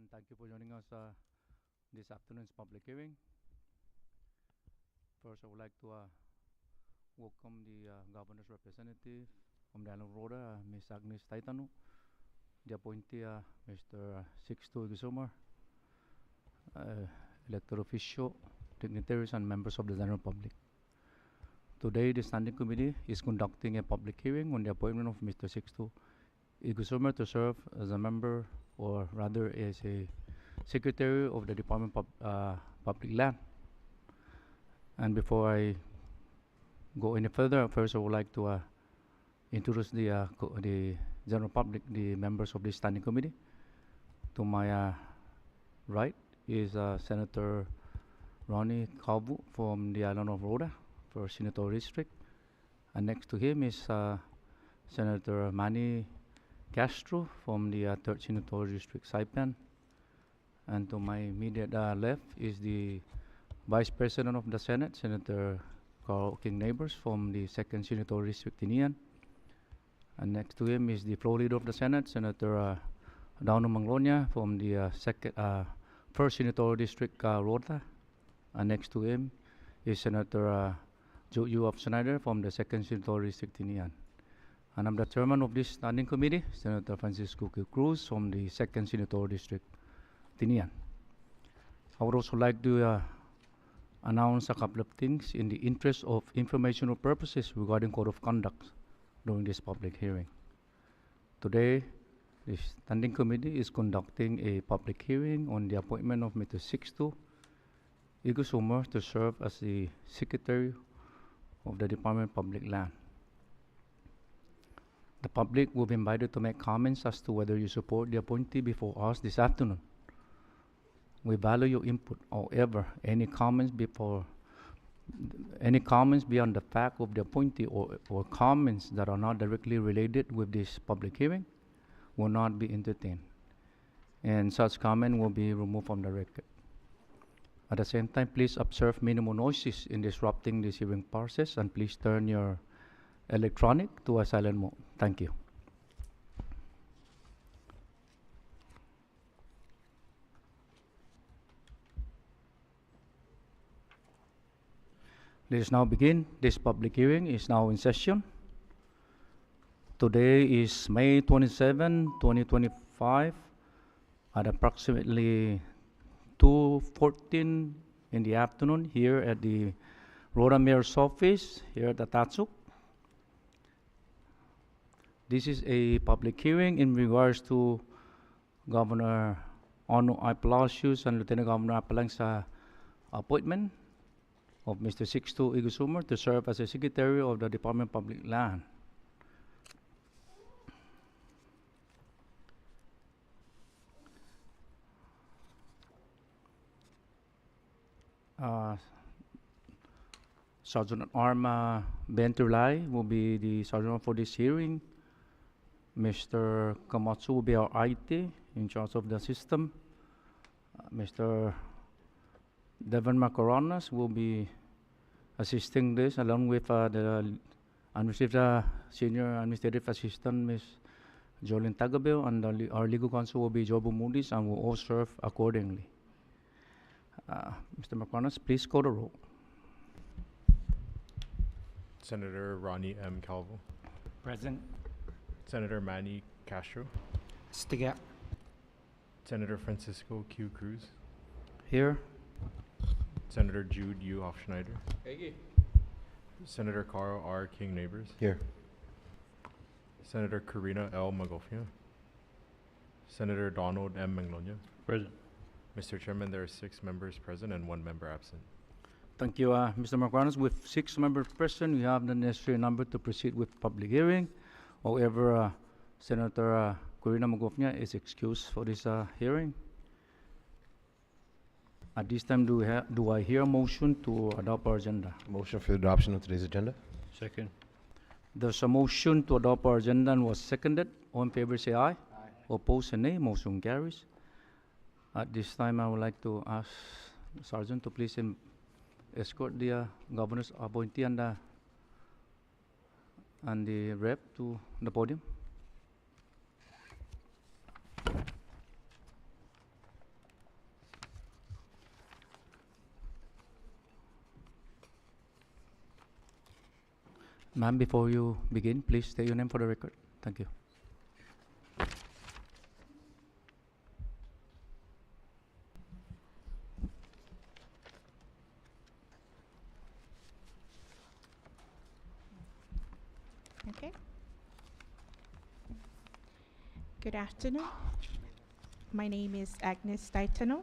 and thank you for joining us this afternoon's public hearing. First, I would like to welcome the governor's representative from the island of Rhoda, Ms. Agnes Taitanu, the appointee, Mr. Sixto Igisumar, elected official, dignitaries, and members of the general public. Today, the Standing Committee is conducting a public hearing on the appointment of Mr. Sixto Igisumar to serve as a member, or rather as a secretary of the Department of Public Land. And before I go any further, first I would like to introduce the general public, the members of the Standing Committee. To my right is Senator Ronnie Calvo from the island of Rhoda for Senatorial District. And next to him is Senator Manny Castro from the 3rd Senatorial District, Saipan. And to my immediate left is the Vice President of the Senate, Senator Carl King Neighbors from the 2nd Senatorial District, Tinian. And next to him is the floor leader of the Senate, Senator Dauno Manglonia from the 1st Senatorial District, Rota. And next to him is Senator Joe of Schneider from the 2nd Senatorial District, Tinian. And I'm the chairman of this standing committee, Senator Francisco Cruz from the 2nd Senatorial District, Tinian. I would also like to announce a couple of things in the interest of informational purposes regarding code of conduct during this public hearing. Today, the standing committee is conducting a public hearing on the appointment of Mr. Sixto Igisumar to serve as the Secretary of the Department of Public Land. The public will be invited to make comments as to whether you support the appointee before us this afternoon. We value your input. However, any comments beyond the fact of the appointee or comments that are not directly related with this public hearing will not be entertained. And such comment will be removed from the record. At the same time, please observe minimal noises in disrupting this hearing process, and please turn your electronic to a silent mode. Thank you. Let us now begin. This public hearing is now in session. Today is May 27, 2025 at approximately 2:14 in the afternoon here at the Rhoda Mayor's office here at the Tatsuk. This is a public hearing in regards to Governor Ono I. Palacios and Lieutenant Governor Apalang's appointment of Mr. Sixto Igisumar to serve as a Secretary of the Department of Public Land. Sergeant at Arms Ben Turlai will be the sergeant for this hearing. Mr. Kamatsu will be our IT in charge of the system. Mr. Devon Macaronas will be assisting this along with the senior administrative assistant, Ms. Jolene Tagabil, and our legal counsel will be Jobo Moody's, and will all serve accordingly. Mr. Macaronas, please call the roll. Senator Ronnie M. Calvo. Present. Senator Manny Castro. Stiga. Senator Francisco Q. Cruz. Here. Senator Jude U. Hofschneider. Senator Carl R. King Neighbors. Here. Senator Karina L. Magofia. Senator Donald M. Manglonia. Present. Mr. Chairman, there are 6 members present and 1 member absent. Thank you, Mr. Macaronas. With 6 members present, we have the necessary number to proceed with public hearing. However, Senator Karina Magofia is excused for this hearing. At this time, do I hear a motion to adopt our agenda? Motion for the adoption of today's agenda. Second. There's a motion to adopt our agenda and was seconded. All in favor say aye. Aye. Opposed say nay. Motion carries. At this time, I would like to ask the Sergeant to please escort the governor's appointee and the rep to the podium. Ma'am, before you begin, please state your name for the record. Thank you. Okay. Good afternoon. My name is Agnes Daitano.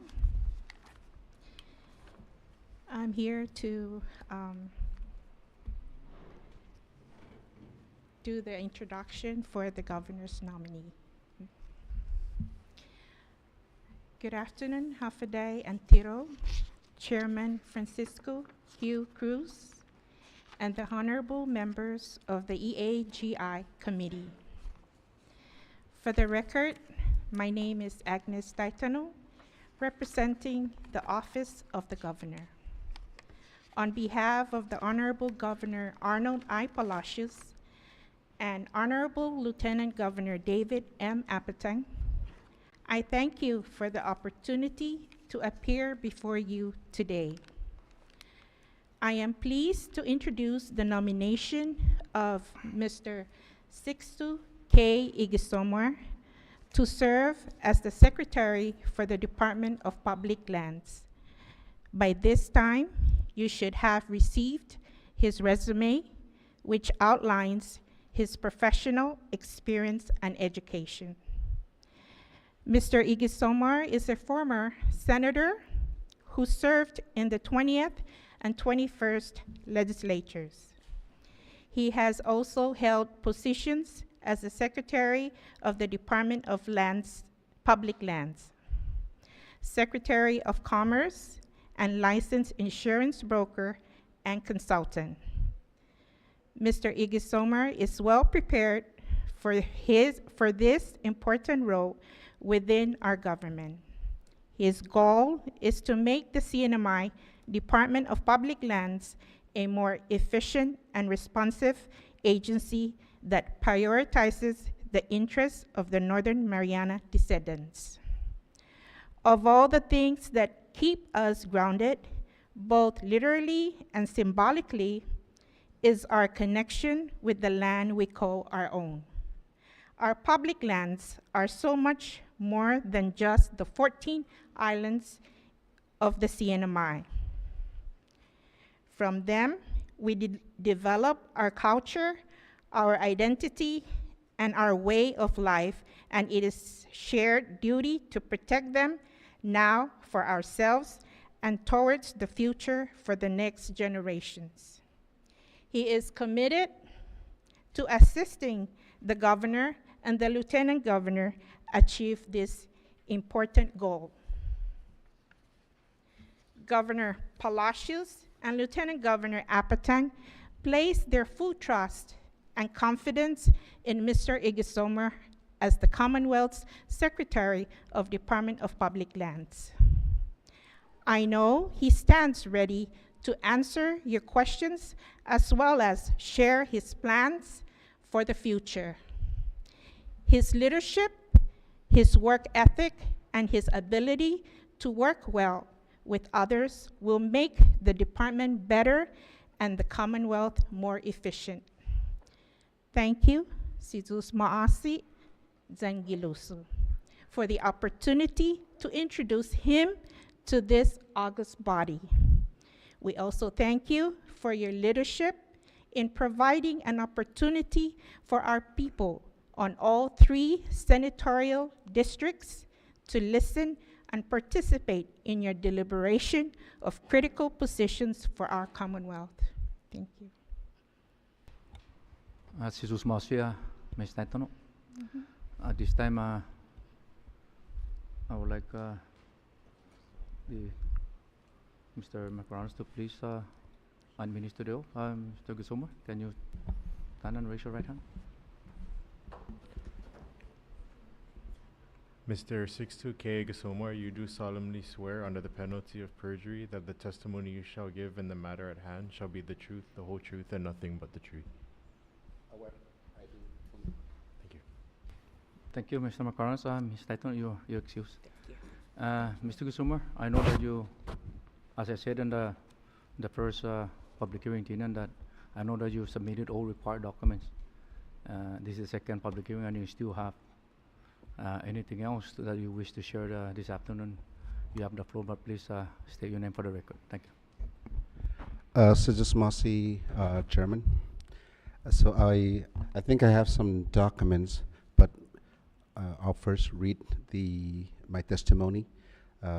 I'm here to do the introduction for the governor's nominee. Good afternoon, Hafaday and Tiro, Chairman Francisco Hugh Cruz, and the honorable members of the EAGI committee. For the record, my name is Agnes Daitano, representing the Office of the Governor. On behalf of the Honorable Governor Arnold I. Palacios and Honorable Lieutenant Governor David M. Appointee, I thank you for the opportunity to appear before you today. I am pleased to introduce the nomination of Mr. Sixto K. Igisomar to serve as the Secretary for the Department of Public Lands. By this time, you should have received his resume, which outlines his professional experience and education. Mr. Igisomar is a former senator who served in the 20th and 21st legislatures. He has also held positions as the Secretary of the Department of Public Lands, Secretary of Commerce, and licensed insurance broker and consultant. Mr. Igisomar is well prepared for this important role within our government. His goal is to make the CNMI Department of Public Lands a more efficient and responsive agency that prioritizes the interests of the Northern Mariana descendants. Of all the things that keep us grounded, both literally and symbolically, is our connection with the land we call our own. Our public lands are so much more than just the 14 islands of the CNMI. From them, we develop our culture, our identity, and our way of life, and it is shared duty to protect them now for ourselves and towards the future for the next generations. He is committed to assisting the governor and the lieutenant governor achieve this important goal. Governor Palacios and Lieutenant Governor Appointee place their full trust and confidence in Mr. Igisomar as the Commonwealth's Secretary of Department of Public Lands. I know he stands ready to answer your questions as well as share his plans for the future. His leadership, his work ethic, and his ability to work well with others will make the department better and the Commonwealth more efficient. Thank you, Sizus Maasi Zangilusu, for the opportunity to introduce him to this august body. We also thank you for your leadership in providing an opportunity for our people on all 3 senatorial districts to listen and participate in your deliberation of critical positions for our Commonwealth. Thank you. Jesus Masia, Ms. Daitano. At this time, I would like Mr. Macarons to please administer the oath. Mr. Igisomar, can you stand and raise your right hand? Mr. Sixto K. Igisomar, you do solemnly swear under the penalty of perjury that the testimony you shall give in the matter at hand shall be the truth, the whole truth, and nothing but the truth. I do. Thank you. Thank you, Mr. Macarons. Ms. Daitano, you're excused. Mr. Igisomar, I know that you, as I said in the first public hearing, Tina, that I know that you submitted all required documents. This is the second public hearing, and you still have anything else that you wish to share this afternoon. You have the floor, but please state your name for the record. Thank you. Sujas Masi, Chairman. So I think I have some documents, but I'll first read my testimony.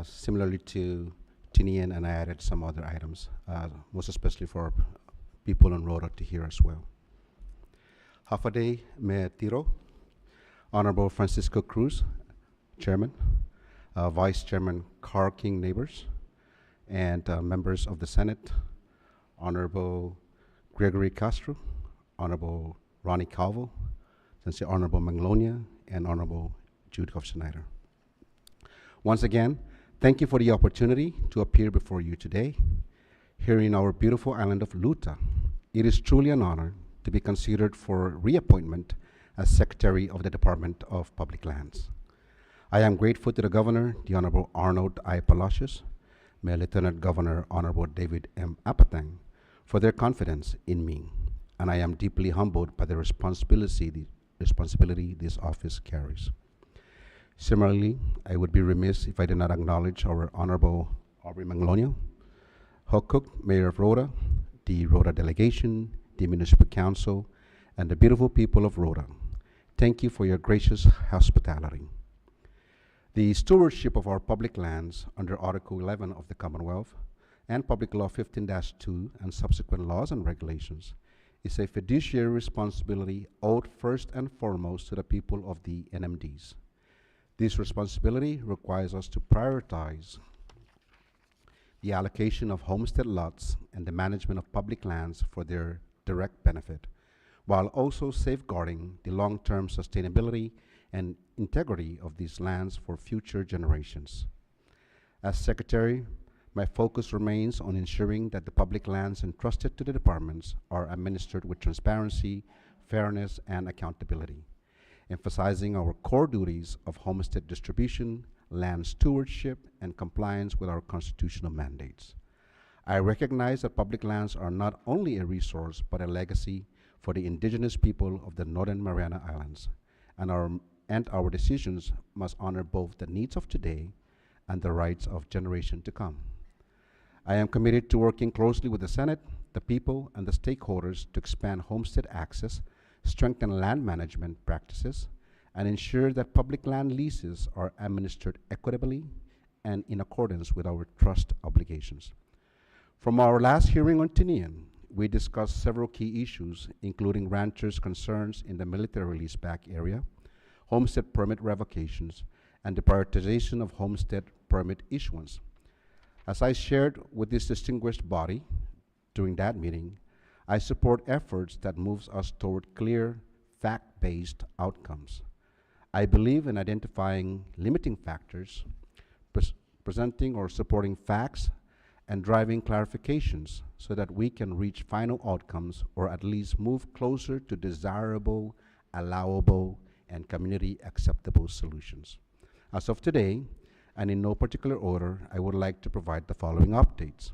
Similarly to Tinian, and I added some other items, most especially for people on Rota to hear as well. Hafade Me Tiro, Honorable Francisco Cruz, Chairman, Vice Chairman Carl King Neighbors, and members of the Senate, Honorable Gregory Castro, Honorable Ronnie Calvo, Sincere Honorable Manglonia, and Honorable Jude Schneider. Once again, thank you for the opportunity to appear before you today. Here in our beautiful island of Luta, it is truly an honor to be considered for reappointment as Secretary of the Department of Public Lands. I am grateful to the Governor, the Honorable Arnold I. Palacios, my Lieutenant Governor, Honorable David M. Apatang, for their confidence in me, and I am deeply humbled by the responsibility this office carries. Similarly, I would be remiss if I did not acknowledge our Honorable Aubrey Manglonia, Hokuk, Mayor of Rota, the Rota delegation, the Municipal Council, and the beautiful people of Rota. Thank you for your gracious hospitality. The stewardship of our public lands under Article 11 of the Commonwealth and Public Law 15-2 and subsequent laws and regulations is a fiduciary responsibility owed first and foremost to the people of the NMDs. This responsibility requires us to prioritize the allocation of homestead lots and the management of public lands for their direct benefit, while also safeguarding the long-term sustainability and integrity of these lands for future generations. As Secretary, my focus remains on ensuring that the public lands entrusted to the departments are administered with transparency, fairness, and accountability, emphasizing our core duties of homestead distribution, land stewardship, and compliance with our constitutional mandates. I recognize that public lands are not only a resource, but a legacy for the indigenous people of the Northern Mariana Islands, and our decisions must honor both the needs of today and the rights of generation to come. I am committed to working closely with the Senate, the people, and the stakeholders to expand homestead access, strengthen land management practices, and ensure that public land leases are administered equitably and in accordance with our trust obligations. From our last hearing on Tinian, we discussed several key issues, including ranchers' concerns in the military leaseback area, homestead permit revocations, and the prioritization of homestead permit issuance. As I shared with this distinguished body during that meeting, I support efforts that moves us toward clear, fact-based outcomes. I believe in identifying limiting factors, presenting or supporting facts, and driving clarifications so that we can reach final outcomes or at least move closer to desirable, allowable, and community acceptable solutions. As of today, and in no particular order, I would like to provide the following updates.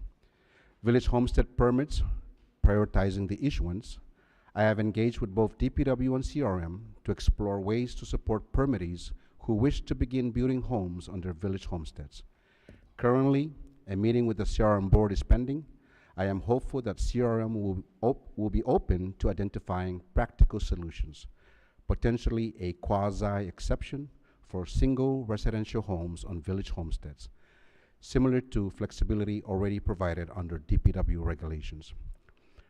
Village homestead permits, prioritizing the issuance. I have engaged with both DPW and CRM to explore ways to support permittees who wish to begin building homes on their village homesteads. Currently, a meeting with the CRM board is pending. I am hopeful that CRM will be open to identifying practical solutions, potentially a quasi-exception for single residential homes on village homesteads, similar to flexibility already provided under DPW regulations.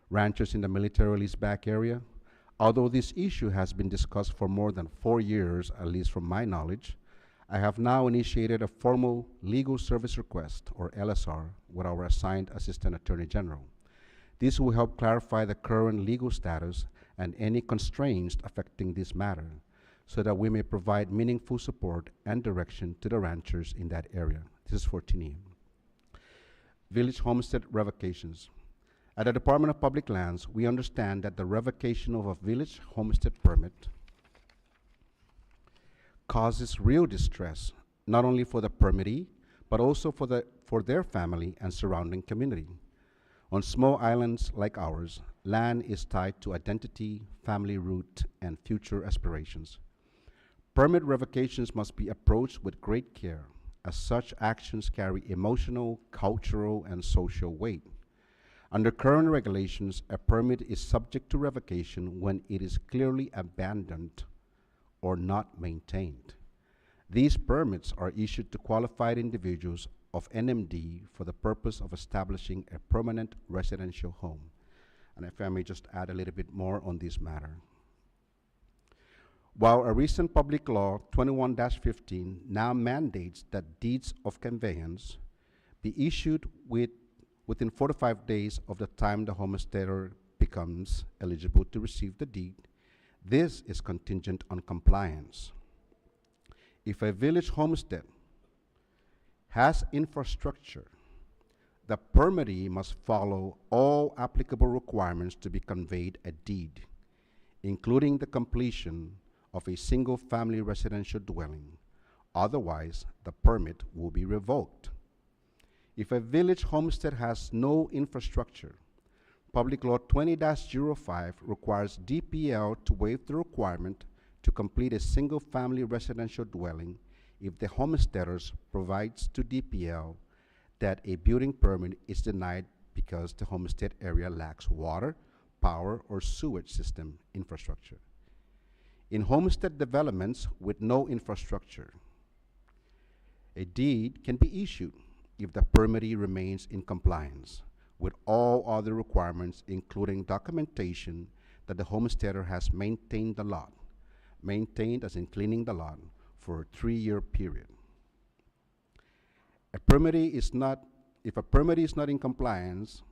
Ranchers in the military leaseback area, although this issue has been discussed for more than 4 years, at least from my knowledge, I have now initiated a formal legal service request, or LSR, with our assigned Assistant Attorney General. This will help clarify the current legal status and any constraints affecting this matter, so that we may provide meaningful support and direction to the ranchers in that area. This is for Tinian. Village homestead revocations. At the Department of Public Lands, we understand that the revocation of a village homestead permit causes real distress, not only for the permittee, but also for their family and surrounding community. On small islands like ours, land is tied to identity, family root, and future aspirations. Permit revocations must be approached with great care, as such actions carry emotional, cultural, and social weight. Under current regulations, a permit is subject to revocation when it is clearly abandoned or not maintained. These permits are issued to qualified individuals of NMD for the purpose of establishing a permanent residential home. And if I may just add a little bit more on this matter. While a recent public law, 21-15, now mandates that deeds of conveyance be issued within 45 days of the time the homesteader becomes eligible to receive the deed, this is contingent on compliance. If a village homestead has infrastructure, the permittee must follow all applicable requirements to be conveyed a deed, including the completion of a single-family residential dwelling. Otherwise, the permit will be revoked. If a village homestead has no infrastructure, Public Law 20-05 requires DPL to waive the requirement to complete a single-family residential dwelling if the homesteaders provides to DPL that a building permit is denied because the homestead area lacks water, power, or sewage system infrastructure. In homestead developments with no infrastructure, a deed can be issued if the permittee remains in compliance with all other requirements, including documentation that the homesteader has maintained the lot, maintained as in cleaning the lot, for a 3-year period. If a permittee is not in compliance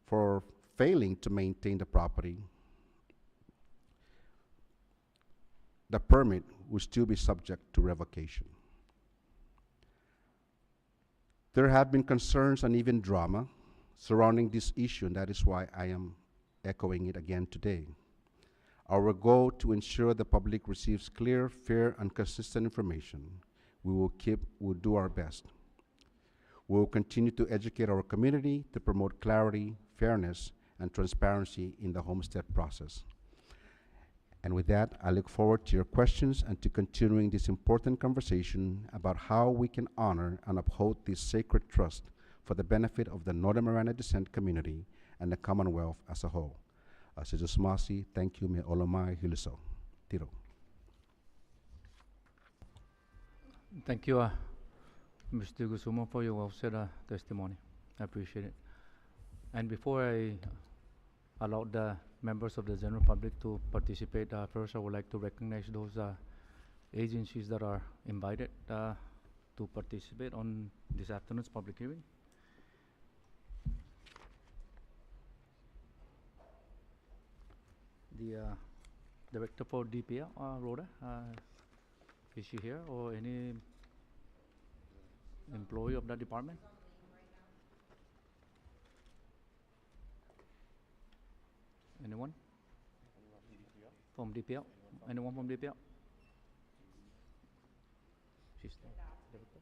for failing to maintain the property, the permit will still be subject to revocation. There have been concerns and even drama surrounding this issue, and that is why I am echoing it again today. Our goal to ensure the public receives clear, fair, and consistent information. We will do our best. We will continue to educate our community to promote clarity, fairness, and transparency in the homestead process. And with that, I look forward to your questions and to continuing this important conversation about how we can honor and uphold this sacred trust for the benefit of the Northern Miranda Descent community and the Commonwealth as a whole. Sejusmasi, thank you, me olomai hiliso. Tiro. Thank you, Mr. Gusuma, for your well-said testimony. I appreciate it. And before I allow the members of the general public to participate, first I would like to recognize those agencies that are invited to participate on this afternoon's public hearing. The director for DPL, Rhoda, is she here, or any employee of that department? Anyone? From DPL? Anyone from DPL? She's there. Director?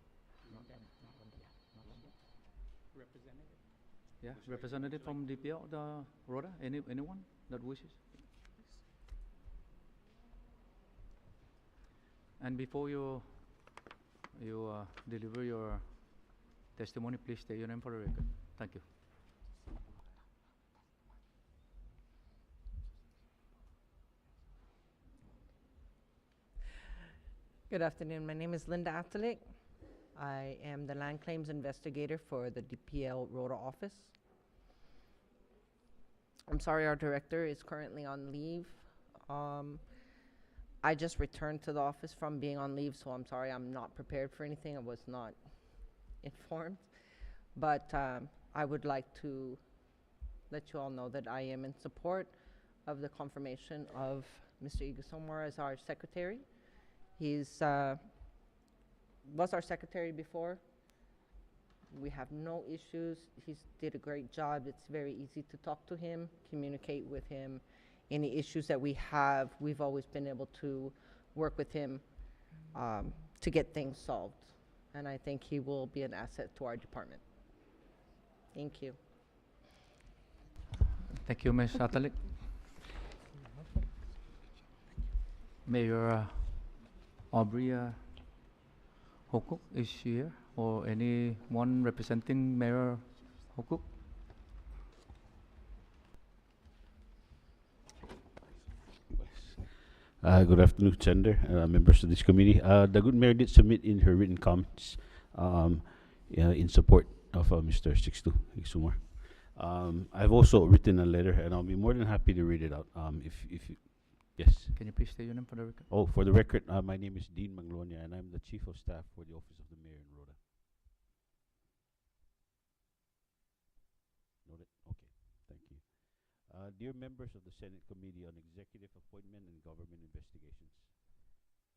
Yeah, representative from DPL, Rhoda, anyone that wishes? And before you deliver your testimony, please state your name for the record. Thank you. Good afternoon. My name is Linda Atalik. I am the land claims investigator for the DPL Rhoda office. I'm sorry, our director is currently on leave. I just returned to the office from being on leave, so I'm sorry I'm not prepared for anything. I was not informed. But I would like to let you all know that I am in support of the confirmation of Mr. Igasomar as our secretary. He's was our secretary before. We have no issues. He's did a great job. It's very easy to talk to him, communicate with him. Any issues that we have, we've always been able to work with him to get things solved. And I think he will be an asset to our department. Thank you. Thank you, Ms. Atalik. Mayor Aubrey Hokuk is here, or anyone representing Mayor Hokuk? Good afternoon, Senator, members of this committee. The good mayor did submit in her written comments in support of Mr. Sixto Sumar. I've also written a letter, and I'll be more than happy to read it out. If you, yes. Can you please state your name for the record? Oh, for the record, my name is Dean Manglonia, and I'm the Chief of Staff for the Office of the Mayor in Rhoda. Noted. Okay, thank you. Dear members of the Senate Committee on Executive Appointment and Government Investigations,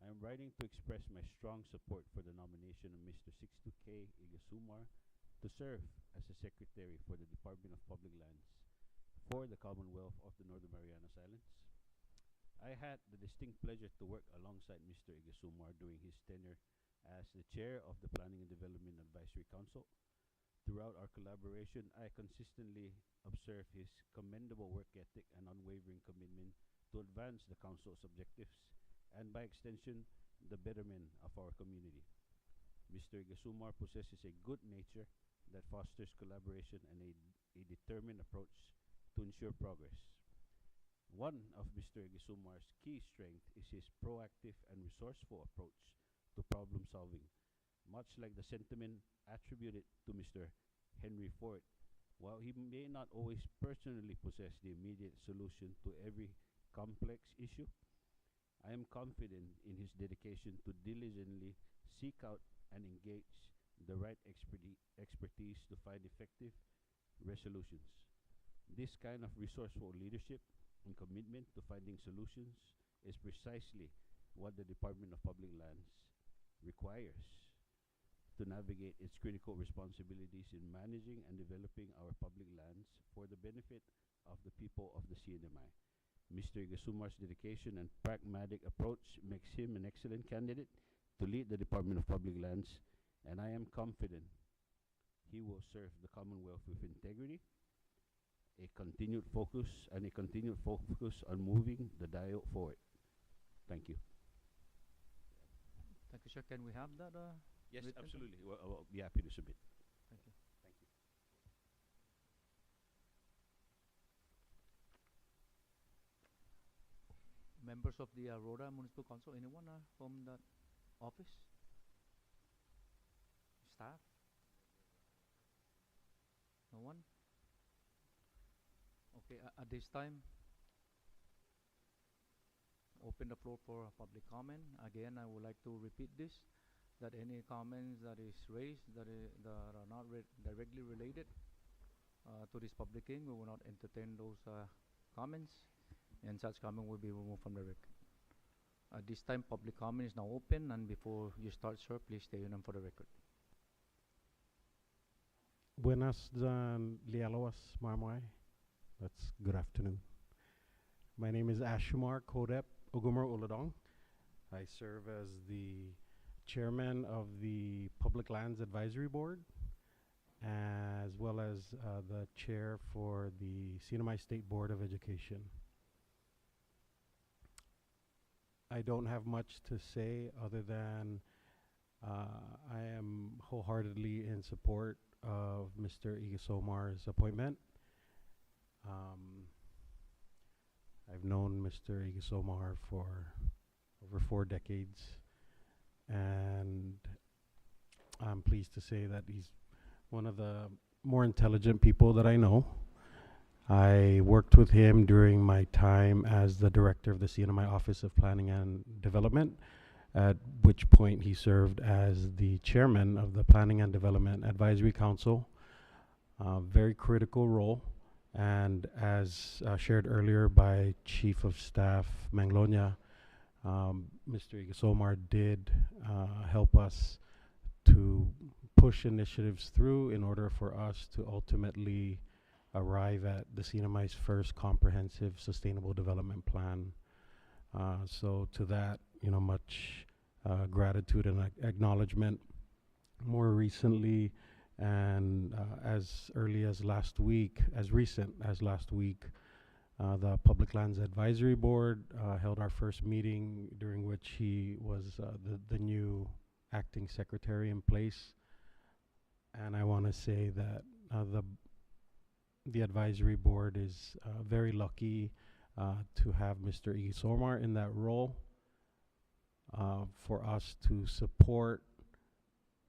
I am writing to express my strong support for the nomination of Mr. Sixto K. Igasumar to serve as the Secretary for the Department of Public Lands for the Commonwealth of the Northern Marianas Islands. I had the distinct pleasure to work alongside Mr. Igasumar during his tenure as the Chair of the Planning and Development Advisory Council. Throughout our collaboration, I consistently observed his commendable work ethic and unwavering commitment to advance the Council's objectives and, by extension, the betterment of our community. Mr. Igasumar possesses a good nature that fosters collaboration and a determined approach to ensure progress. One of Mr. Igasumar's key strengths is his proactive and resourceful approach to problem solving, much like the sentiment attributed to Mr. Henry Ford. While he may not always personally possess the immediate solution to every complex issue, I am confident in his dedication to diligently seek out and engage the right expertise to find effective resolutions. This kind of resourceful leadership and commitment to finding solutions is precisely what the Department of Public Lands requires to navigate its critical responsibilities in managing and developing our public lands for the benefit of the people of the CNMI. Mr. Igasumar's dedication and pragmatic approach makes him an excellent candidate to lead the Department of Public Lands, and I am confident he will serve the Commonwealth with integrity, a continued focus on moving the dial forward. Thank you. Thank you, sir. Can we have that? Yes, written? absolutely. I'll be happy to submit. Thank you. Thank you. Members of the Rhoda Municipal Council, anyone from that office? Staff? No one? Okay, at this time, open the floor for public comment. Again, I would like to repeat this, that any comments that is raised that are not directly related to this public hearing, we will not entertain those comments, and such comment will be removed from the record. At this time, public comment is now open, and before you start, sir, please state your name for the record. Buenas lialawas marmai. That's good afternoon. My name is Ashumar Kodep Ogumar Uladong. I serve as the chairman of the Public Lands Advisory Board, as well as the chair for the CNMI State Board of Education. I don't have much to say other than I am wholeheartedly in support of Mr. Igasumar's appointment. I've known Mr. Igasumar for over 4 decades, and I'm pleased to say that he's one of the more intelligent people that I know. I worked with him during my time as the director of the CNMI Office of Planning and Development, at which point he served as the chairman of the Planning and Development Advisory Council. Very critical role, and as shared earlier by Chief of Staff Manglonia, Mr. Igasumar did help us to push initiatives through in order for us to ultimately arrive at the CNMI's first comprehensive sustainable development plan. So to that, much gratitude and acknowledgement. More recently, and as early as last week, as recent as last week, The Public Lands Advisory Board held our first meeting, during which he was the new acting secretary in place. And I want to say that the advisory board is very lucky to have Mr. Igisomar in that role, for us to support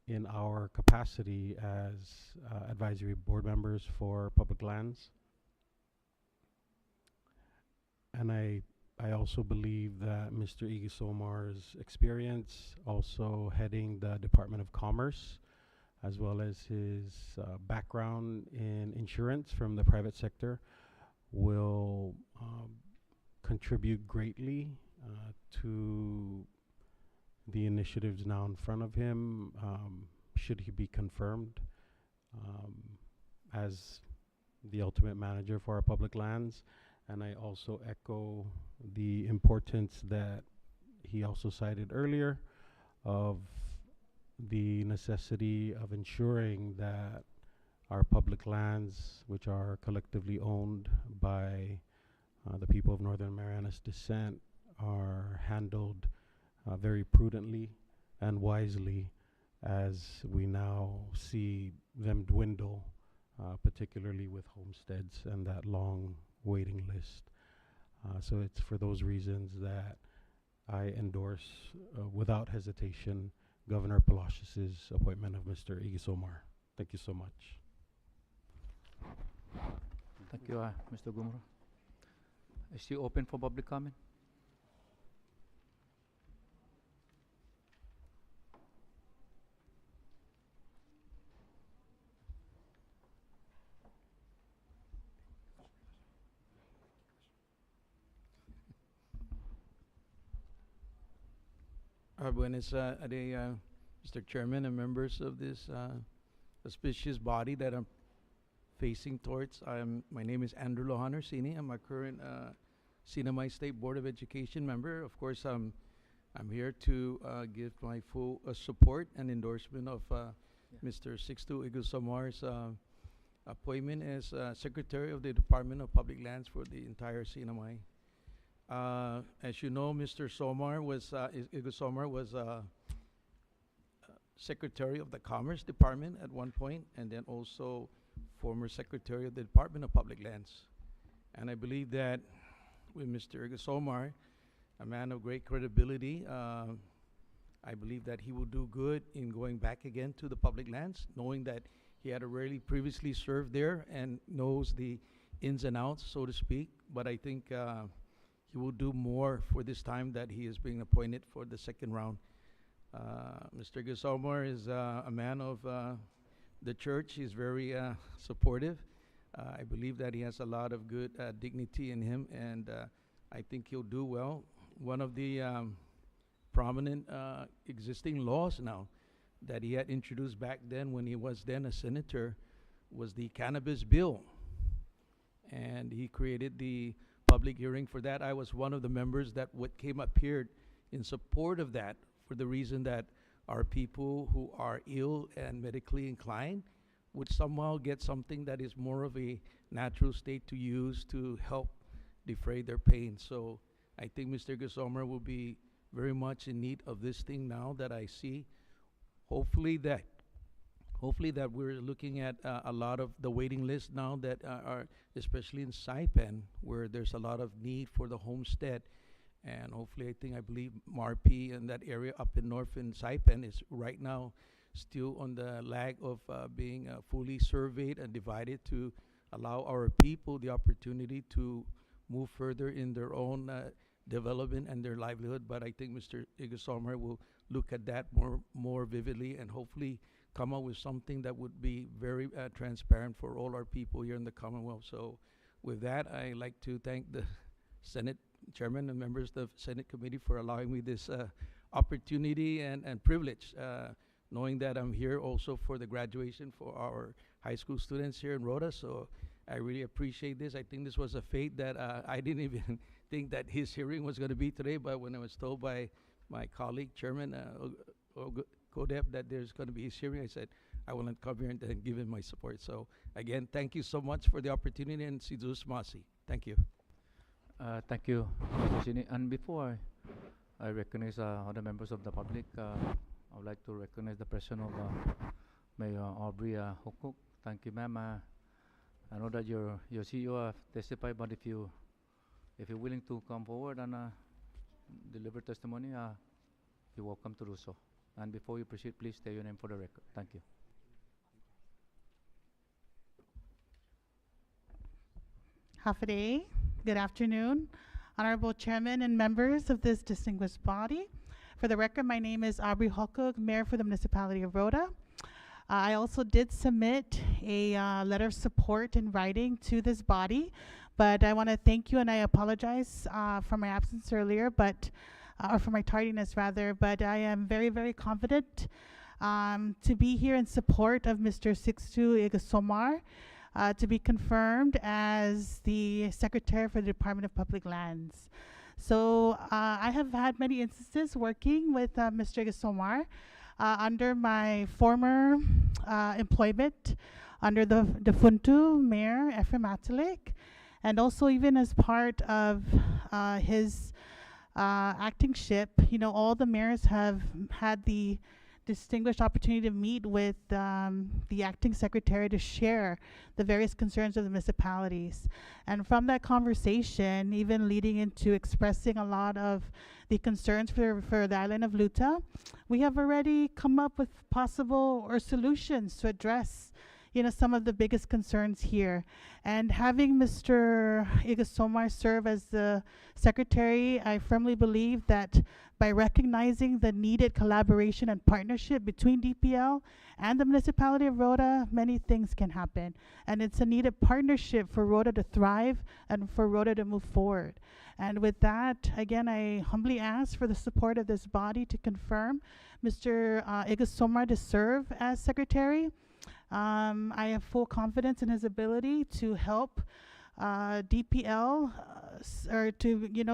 in our capacity as advisory board members for public lands. And I also believe that Mr. Igisomar's experience also heading the Department of Commerce, as well as his background in insurance from the private sector, will contribute greatly to the initiatives now in front of him, should he be confirmed as the ultimate manager for our public lands. And I also echo the importance that he also cited earlier of the necessity of ensuring that our public lands, which are collectively owned by the people of Northern Marianas descent, are handled very prudently and wisely, as we now see them dwindle, particularly with homesteads and that long waiting list. So it's for those reasons that I endorse without hesitation Governor Palacios' appointment of Mr. Igisomar. Thank you so much. Thank you, Mr. Gumra. Is she open for public comment? Buenas day, Mr. Chairman and members of this auspicious body that I'm facing towards. My name is Andrew Lohan Orsini. I'm a current Sinamay State Board of Education member. Of course, I'm here to give my full support and endorsement of Mr. Sixto Igisomar's appointment as Secretary of the Department of Public Lands for the entire Sinamay. As you know, Mr. Igisomar was Secretary of the Commerce Department at one point, and then also former Secretary of the Department of Public Lands. And I believe that with Mr. Igisomar, a man of great credibility, I believe that he will do good in going back again to the public lands, knowing that he had already previously served there and knows the ins and outs, so to speak. But I think he will do more for this time that he is being appointed for the second round. Mr. Igisomar is a man of the church. He's very supportive. I believe that he has a lot of good dignity in him, and I think he'll do well. One of the prominent existing laws now that he had introduced back then when he was then a senator was the cannabis bill. And he created the public hearing for that. I was one of the members that came up here in support of that, for the reason that our people who are ill and medically inclined would somehow get something that is more of a natural state to use to help defray their pain. So I think Mr. Igisomar will be very much in need of this thing now that I see. Hopefully that we're looking at a lot of the waiting list now that are, especially in Saipan, where there's a lot of need for the homestead. And hopefully, I believe Marpi and that area up in north in Saipan is right now still on the lag of being fully surveyed and divided to allow our people the opportunity to move further in their own development and their livelihood. But I think Mr. Igisomar will look at that more vividly and hopefully come up with something that would be very transparent for all our people here in the Commonwealth. So with that, I like to thank the Senate Chairman and members of the Senate Committee for allowing me this opportunity and privilege, knowing that I'm here also for the graduation for our high school students here in Rhoda. So I really appreciate this. I think this was a fate that I didn't even think that his hearing was going to be today, but when I was told by my colleague, Chairman Codep, that there's going to be his hearing, I said, I will not come here and give him my support. So again, thank you so much for the opportunity, and Sidus Masi. Thank you. Thank you, Mr. Sini. And before I recognize other members of the public, I would like to recognize the presence of Mayor Aubrey Hokuk. Thank you, ma'am. I know that your CEO have testified, but if you're willing to come forward and deliver testimony, you're welcome to do so. And before you proceed, please state your name for the record. Thank you. Hafaday, good afternoon, Honorable Chairman and members of this distinguished body. For the record, my name is Aubrey Hokuk, Mayor for the Municipality of Rota. I also did submit a letter of support in writing to this body, but I want to thank you and I apologize for my absence earlier, or for my tardiness rather, but I am very, very confident to be here in support of Mr. Sixto Igasomar, to be confirmed as the Secretary for the Department of Public Lands. So I have had many instances working with Mr. Igasomar under my former employment under the Defunto Mayor Ephraim Atalik, and also even as part of his actingship. You know, all the mayors have had the distinguished opportunity to meet with the acting secretary to share the various concerns of the municipalities. And from that conversation, even leading into expressing a lot of the concerns for the island of Luta, we have already come up with possible or solutions to address, you know, some of the biggest concerns here. And having Mr. Igasomar serve as the secretary, I firmly believe that by recognizing the needed collaboration and partnership between DPL and the municipality of Rota, many things can happen. And it's a needed partnership for Rota to thrive and for Rota to move forward. And with that, again, I humbly ask for the support of this body to confirm Mr. Igasomar to serve as secretary. I have full confidence in his ability to help DPL or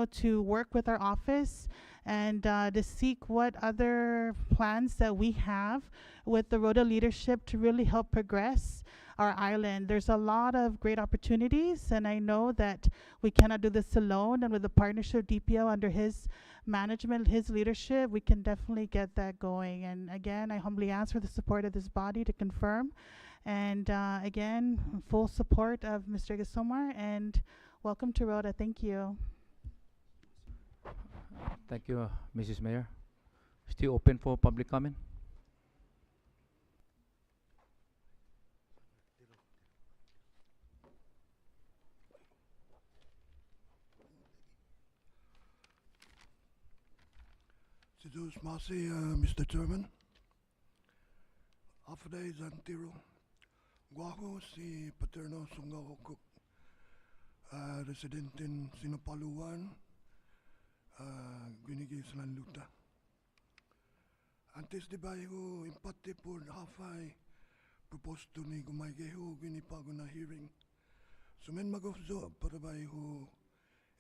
to work with our office and to seek what other plans that we have with the Rota leadership to really help progress our island. There's a lot of great opportunities, and I know that we cannot do this alone, and with the partnership of DPL under his management, his leadership, we can definitely get that going. And again, I humbly ask for the support of this body to confirm. And again, full support of Mr. Igasomar, and welcome to Rota. Thank you. Thank you, Mrs. Mayor. Still open for public comment? Sidus Masi, Mr. Chairman. Afday Zantiro. Guaho si Paterno Sunga Hokuk. Resident in Sinapaluan. Gwinigi Sanluta. Antes de bayo impate por hafay proposto ni gumaygeho gwinipago na hearing. Sumen magofzo para bayo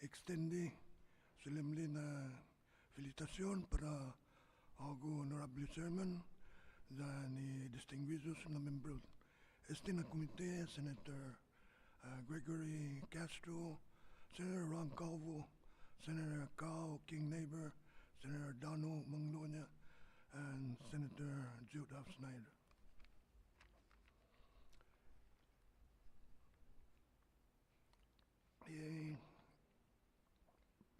extendi solemnly na felicitasyon para ako honorable chairman ni distinguished na member este na komite, Senator Gregory Castro, Senator Ron Calvo, Senator Cao King Neighbor, Senator Dano Manglonia, and Senator Jude F. Snyder.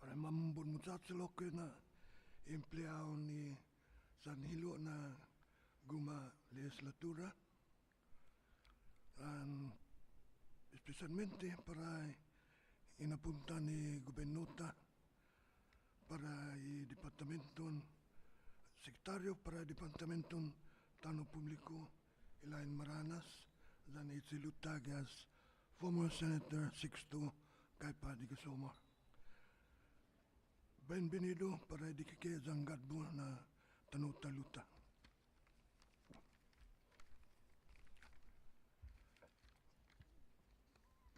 Para mamambon muchacho ko na empleado ni San Hilo na guma legislatura, especialmente para inapunta ni gobernota para i departamento secretario para departamento tano público Elaine Maranas dan isilutagas former Senator Sixto Igasomar. Bienvenido para dikike zangadbo na tanuta luta.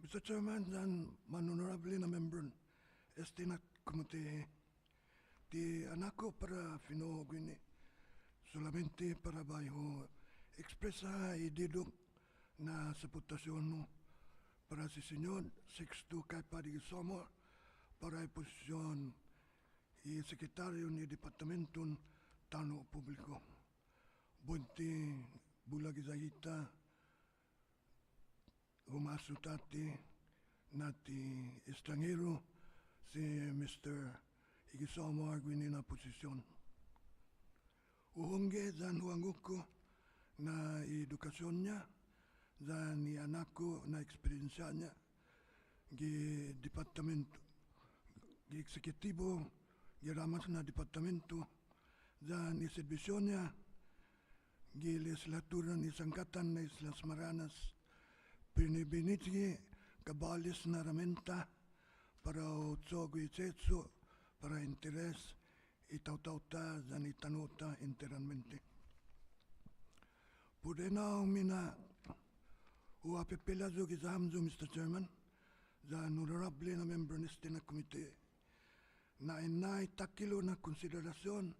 Mr. Chairman and honorable na member estinat komite di anako para fino gwini solamente para bayo expresa ididok na saputasyon no para si Senyor Sixto Igasomar para posisyon i sekretaryo ni Departamenton Tano Publiko. Bunti bulag izahita humasutati nati estrangero si Mr. Igisoma Arguini na posisyon. Uhongge zan huanguko na edukasyon niya, zan ni anako na eksperyensya niya, gi departamento, gi eksekutibo, gi ramas na departamento, zan ni serbisyon niya, gi legislatura ni sangkatan na Islas Marianas, pinibinitgi kabalis na ramenta para utsogo itsetso para interes itaw-tawta zan itanuta interanmente. Pudena umina uapepelazo gizahamzo, Mr. Chairman, zan honorable na member neste na komite na inay takilo na konsiderasyon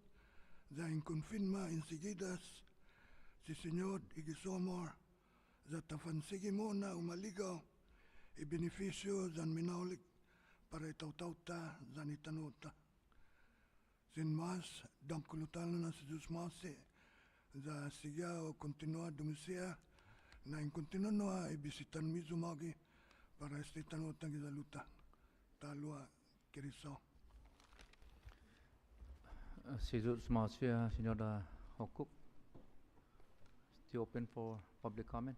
zan konfirma insigidas si Senyor Igisomar za tafansigi mo na umaligaw i-beneficyo zan minaulik para itaw-tawta zan itanuta. Sin mas, dangkulutalo na si Diyos Masi za siya o kontinua dumisia na in kontinua ibisitan mizo magi para este tanuta gizaluta. Talua Kiriso. Sizu Smasia, Senora Hokuk. Still open for public comment.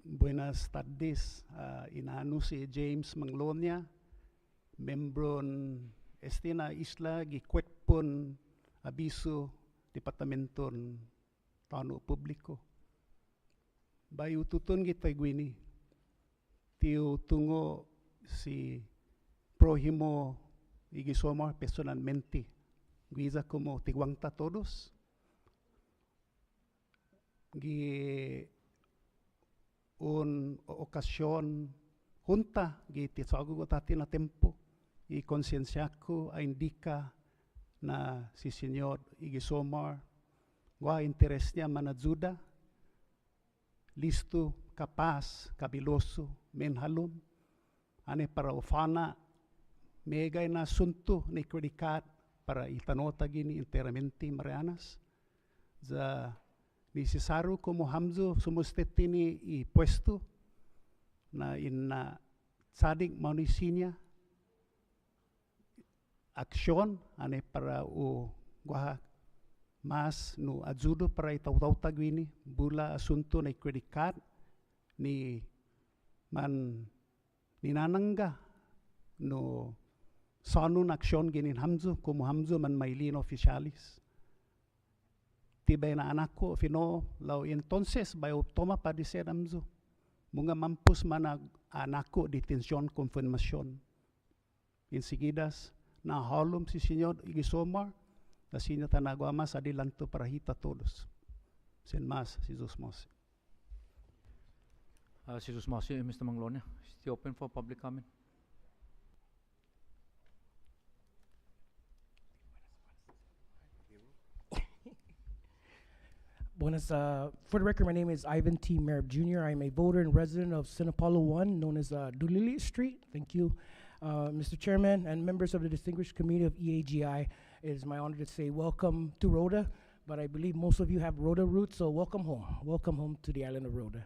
Buenas tardes, inano si James Manglonia, membron estina isla gikwetpon abiso Departamenton Tano Publiko. Bayu tutun kita gwini, tiu tungo si Prohimo Igisomar personalmente, guiza como tiguangta todos, gi un okasyon junta giti sago ko tati na tempo i konsensya ko a indika na si Senyor Igisomar wa interes niya manajuda listo kapas kabiloso menhalom ane para ufana megay na sunto ni kredikat para itanota gini interamenti Marianas za necesario como hamzo sumusteti i puesto na ina sadik maunisinya aksyon ane para u gua mas no ajudo para itaw-taw tagwini bula asunto na credit card ni man ninanangga no sanun aksyon ginin hamzo como hamzo man mailin officialis tibay na anak ko fino law entonces bayo toma pa di sedamzo mga mampus manag anak ko detention confirmation insigidas na halom si Senyor Igisomar na sinyo tanagwa mas adilanto para hita todos sen mas si Jesus mas Jesus Masi, Mr. Manglonia, still open for public comment. Buenas, for the record, my name is Ivan T. Merib Jr. I'm a voter and resident of San Paulo 1, known as Dulili Street. Thank you, Mr. Chairman and members of the distinguished committee of EAGI. It is my honor to say welcome to Rhoda, but I believe most of you have Rhoda roots, so welcome home. Welcome home to the island of Rhoda.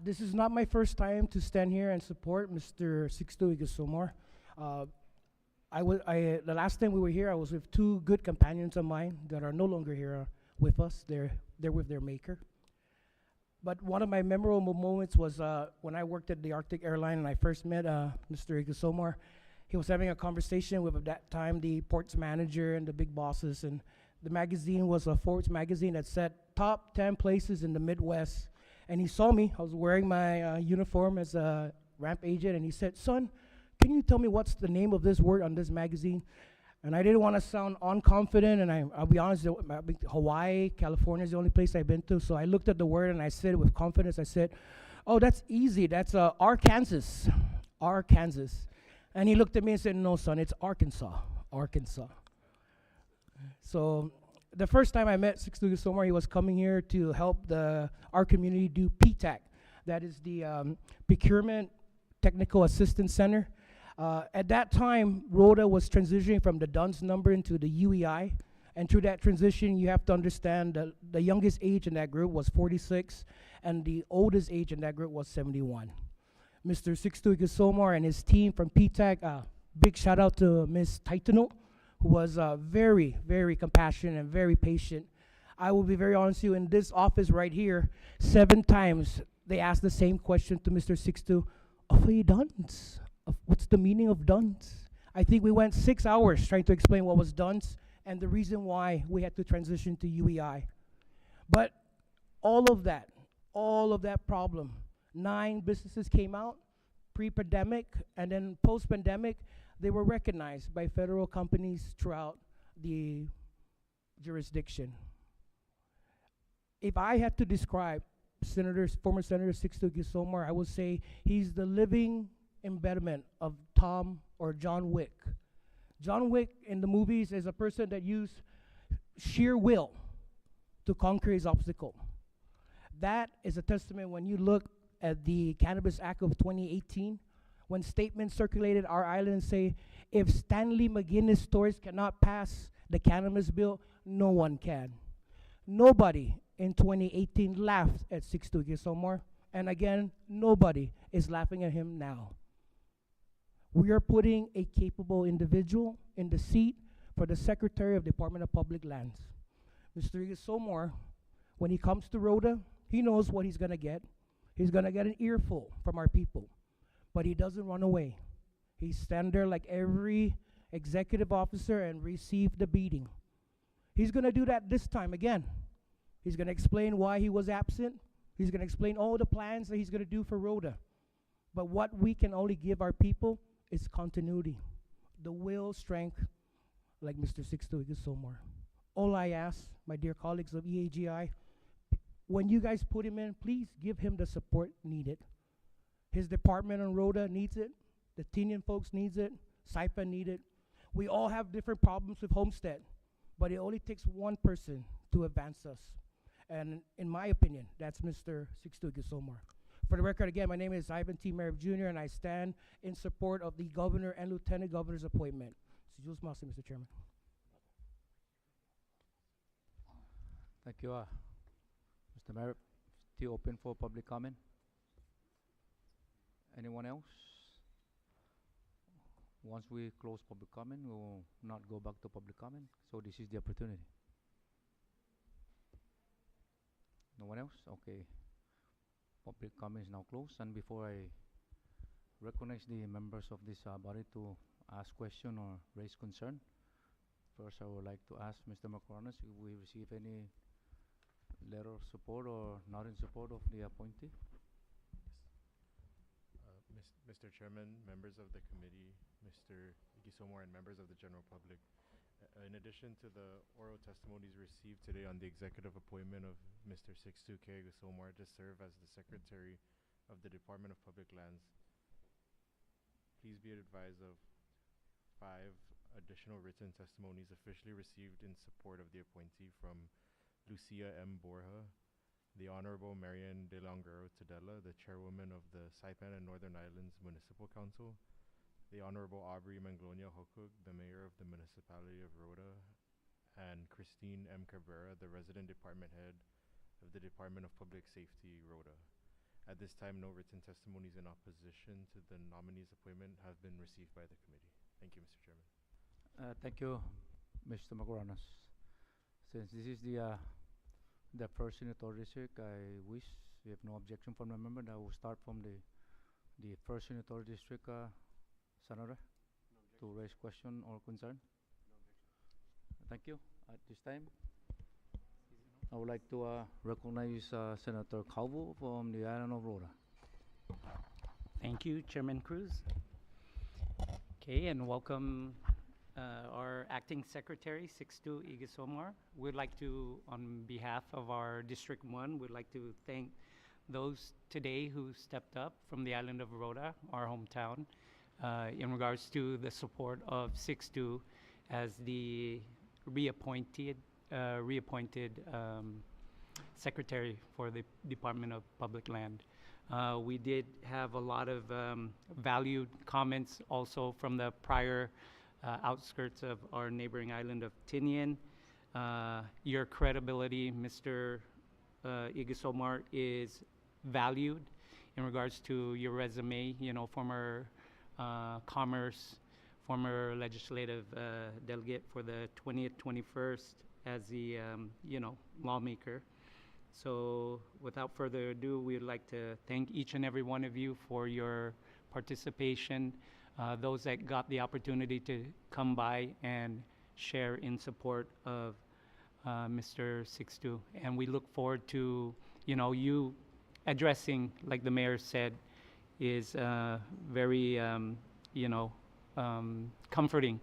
This is not my first time to stand here and support Mr. Sixto Igisomar. The last time we were here, I was with two good companions of mine that are no longer here with us. They're with their maker. But one of my memorable moments was when I worked at the Arctic Airline and I first met Mr. Igisomar. He was having a conversation with, at that time, the ports manager and the big bosses, and the magazine was a Forbes magazine that said top 10 places in the Midwest. And he saw me, I was wearing my uniform as a ramp agent, and he said, "Son, can you tell me what's the name of this word on this magazine?" And I didn't want to sound unconfident, and I'll be honest, Hawaii, California is the only place I've been to, so I looked at the word and I said it with confidence, I said, "Oh, that's easy, that's Arkansas, Arkansas." And he looked at me and said, "No, son, it's Arkansas, Arkansas." So the first time I met Sixto Gisomar, he was coming here to help our community do PTAC. That is the Procurement Technical Assistance Center. At that time, Rhoda was transitioning from the DUNS number into the UEI. And through that transition, you have to understand that the youngest age in that group was 46, and the oldest age in that group was 71. Mr. Sixto Gisomar and his team from PTAC, big shout out to Ms. Taitano, who was very, very compassionate and very patient. I will be very honest with you, in this office right here, 7 times they asked the same question to Mr. Sixto, DUNS? What's the meaning of DUNS? I think we went 6 hours trying to explain what was DUNS and the reason why we had to transition to UEI. But all of that problem, 9 businesses came out, pre-pandemic, and then post-pandemic, they were recognized by federal companies throughout the jurisdiction. If I had to describe former Senator Sixto Gisomar, I would say he's the living embodiment of Tom or John Wick. John Wick in the movies is a person that used sheer will to conquer his obstacle. That is a testament when you look at the Cannabis Act of 2018, when statements circulated our island and say, if Stanley McGuinness stores cannot pass the cannabis bill, no one can. Nobody in 2018 laughed at Sixto Gisomar, and again, nobody is laughing at him now. We are putting a capable individual in the seat for the Secretary of Department of Public Lands. Mr. Gisomar, when he comes to Rhoda, he knows what he's gonna get. He's gonna get an earful from our people, but he doesn't run away. He stands there like every executive officer and receive the beating. He's gonna do that this time again. He's gonna explain why he was absent. He's gonna explain all the plans that he's gonna do for Rhoda. But what we can only give our people is continuity, the will, strength, like Mr. Sixto Gisomar. All I ask, my dear colleagues of EAGI, when you guys put him in, please give him the support needed. His department on Rhoda needs it. The Tinian folks needs it. SIPA need it. We all have different problems with Homestead, but it only takes one person to advance us. And in my opinion, that's Mr. Sixto Gisomar. For the record, again, my name is Ivan T. Merrick Jr., and I stand in support of the governor and lieutenant governor's appointment. Mr. Chairman. Thank you, Mr. Merrick. Still open for public comment? Anyone else? Once we close public comment, we will not go back to public comment, so this is the opportunity. No one else? Okay. Public comment is now closed, and before I recognize the members of this body to ask question or raise concern, first I would like to ask Mr. Macronas if we receive any letter of support or not in support of the appointee. Mr. Chairman, members of the committee, Mr. Gisomar, and members of the general public, in addition to the oral testimonies received today on the executive appointment of Mr. Sixto Gisomar to serve as the Secretary of the Department of Public Lands, please be advised of 5 additional written testimonies officially received in support of the appointee from Lucia M. Borja, the Honorable Marian De Longero Tadella, the Chairwoman of the Saipan and Northern Islands Municipal Council, the Honorable Aubrey Manglonia Hokuk, the Mayor of the Municipality of Rhoda, and Christine M. Cabrera, the Resident Department Head of the Department of Public Safety, Rhoda. At this time, no written testimonies in opposition to the nominee's appointment have been received by the committee. Thank you, Mr. Chairman. Thank you, Mr. Macronas. Since this is the first senatorial district, I wish we have no objection from the member. I will start from the first senatorial district, Senator, to raise question or concern. Thank you. At this time, I would like to recognize Senator Calvo from the island of Rhoda. Thank you, Chairman Cruz. Okay, and welcome our Acting Secretary, Sixto Gisomar. We'd like to, on behalf of our District 1, we'd like to thank those today who stepped up from the island of Rhoda, our hometown, in regards to the support of Sixto as the reappointed reappointed secretary for the Department of Public Land. We did have a lot of valued comments also from the prior outskirts of our neighboring island of Tinian. Your credibility, Mr. Igisomar, is valued in regards to your resume, you know, former commerce, former legislative delegate for the 20th, 21st as the, you know, lawmaker. So without further ado, we'd like to thank each and every one of you for your participation, those that got the opportunity to come by and share in support of Mr. Sixto. And we look forward to, you know, you addressing, like the mayor said, is very, you know, comforting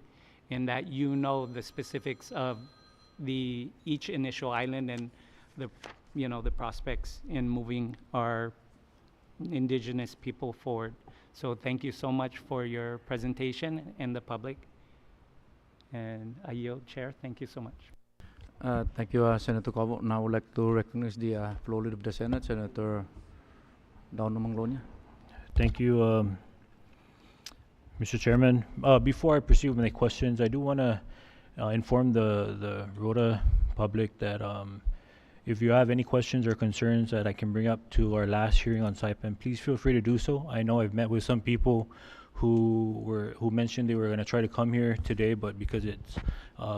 in that you know the specifics of each initial island and the, you know, the prospects in moving our indigenous people forward. So thank you so much for your presentation and the public. And I yield, Chair. Thank you so much. Thank you, Senator Cobo. Now I would like to recognize the floor leader of the Senate, Senator Dauno Manglonia. Thank you, Mr. Chairman. Before I proceed with my questions, I do want to inform the Rhoda public that if you have any questions or concerns that I can bring up to our last hearing on Saipan, please feel free to do so. I know I've met with some people who mentioned they were going to try to come here today, but because it's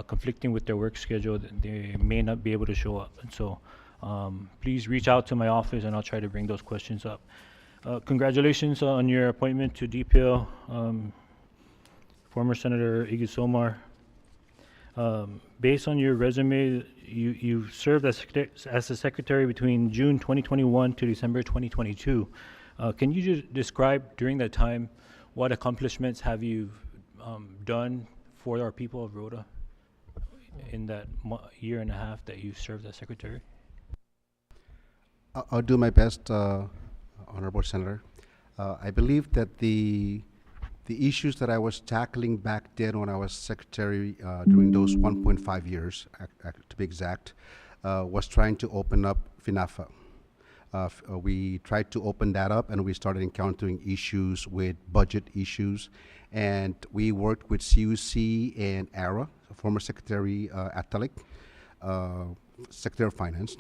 conflicting with their work schedule, they may not be able to show up. And so please reach out to my office and I'll try to bring those questions up. Congratulations on your appointment to DPL, former Senator Igisomar. Based on your resume, you served as a secretary between June 2021 to December 2022. Can you just describe during that time what accomplishments have you done for our people of Rhoda in that year and a half that you served as secretary? I'll do my best, Honorable Senator. I believe that the issues that I was tackling back then when I was secretary during those 1.5 years, to be exact, was trying to open up FINAFA. We tried to open that up and we started encountering issues with budget issues, and we worked with CUC and ARA, former Secretary Atalik, Secretary of Finance,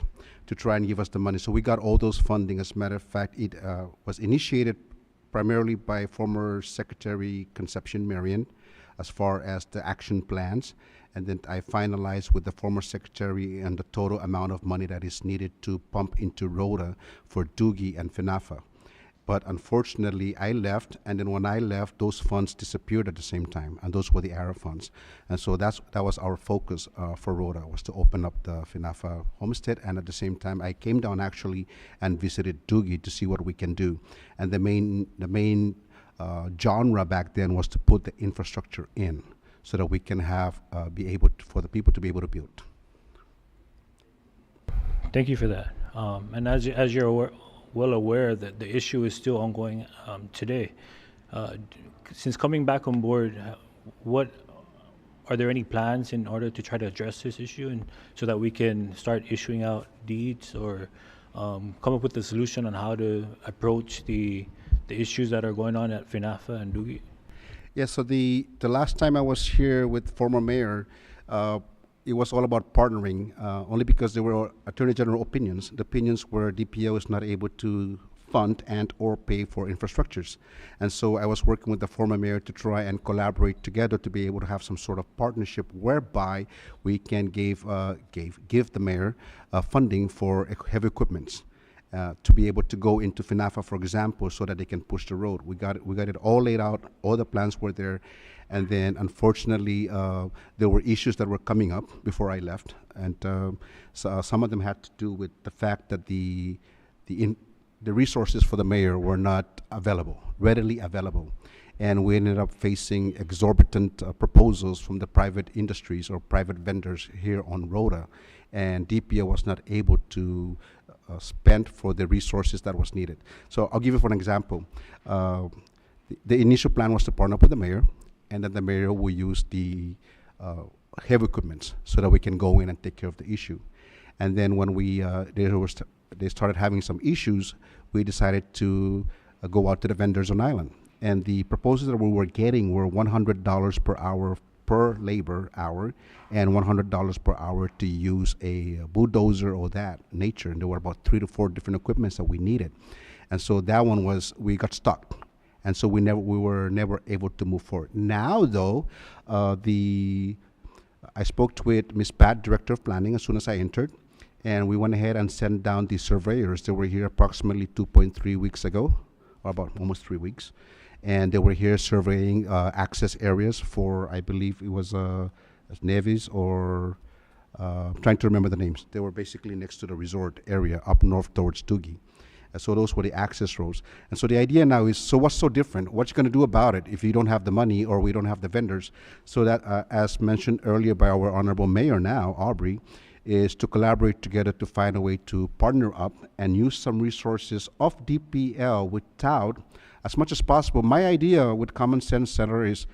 to try and give us the money. So we got all those funding. As a matter of fact, it was initiated primarily by former Secretary Concepcion Marion as far as the action plans. And then I finalized with the former secretary and the total amount of money that is needed to pump into Rhoda for Doogie and FINAFA. But unfortunately, I left, and then when I left, those funds disappeared at the same time, and those were the ARA funds. And so that was our focus for Rhoda, was to open up the FINAFA homestead, and at the same time, I came down actually and visited Doogie to see what we can do. And the main genre back then was to put the infrastructure in, so that we can have for the people to be able to build. Thank you for that. And as you're well aware that the issue is still ongoing today. Since coming back on board, are there any plans in order to try to address this issue, and so that we can start issuing out deeds or come up with a solution on how to approach the issues that are going on at FINAFA and Doogie? Yeah, so the last time I was here with former mayor, it was all about partnering, only because there were Attorney General opinions. The opinions were DPO is not able to fund and or pay for infrastructures. And so I was working with the former mayor to try and collaborate together to be able to have some sort of partnership whereby we can give the mayor funding for heavy equipments. To be able to go into FINAFA, for example, so that they can push the road. We got it all laid out, all the plans were there, and then unfortunately there were issues that were coming up before I left, and so some of them had to do with the fact that the resources for the mayor were not readily available. And we ended up facing exorbitant proposals from the private industries or private vendors here on Rhoda, and DPO was not able to spend for the resources that was needed. So I'll give you for an example. The initial plan was to partner up with the mayor, and then the mayor will use the heavy equipment so that we can go in and take care of the issue. And then when they started having some issues, we decided to go out to the vendors on island. And the proposals that we were getting were $100 per hour per labor hour and $100 per hour to use a bulldozer or that nature. And there were about 3 to 4 different equipments that we needed. And so that one was, we got stuck. And so we were never able to move forward. Now though, I spoke with Ms. Pat, Director of Planning, as soon as I entered, and we went ahead and sent down the surveyors. They were here approximately 2.3 weeks ago, or about almost 3 weeks. And they were here surveying access areas for, I believe it was Nevis or, I'm trying to remember the names. They were basically next to the resort area up north towards Doogie. So those were the access roads. And so the idea now is, so what's so different? What you going to do about it if you don't have the money or we don't have the vendors? So that, as mentioned earlier by our Honorable Mayor now, Aubrey, is to collaborate together to find a way to partner up and use some resources of DPL without, as much as possible. My idea with Common Sense Center is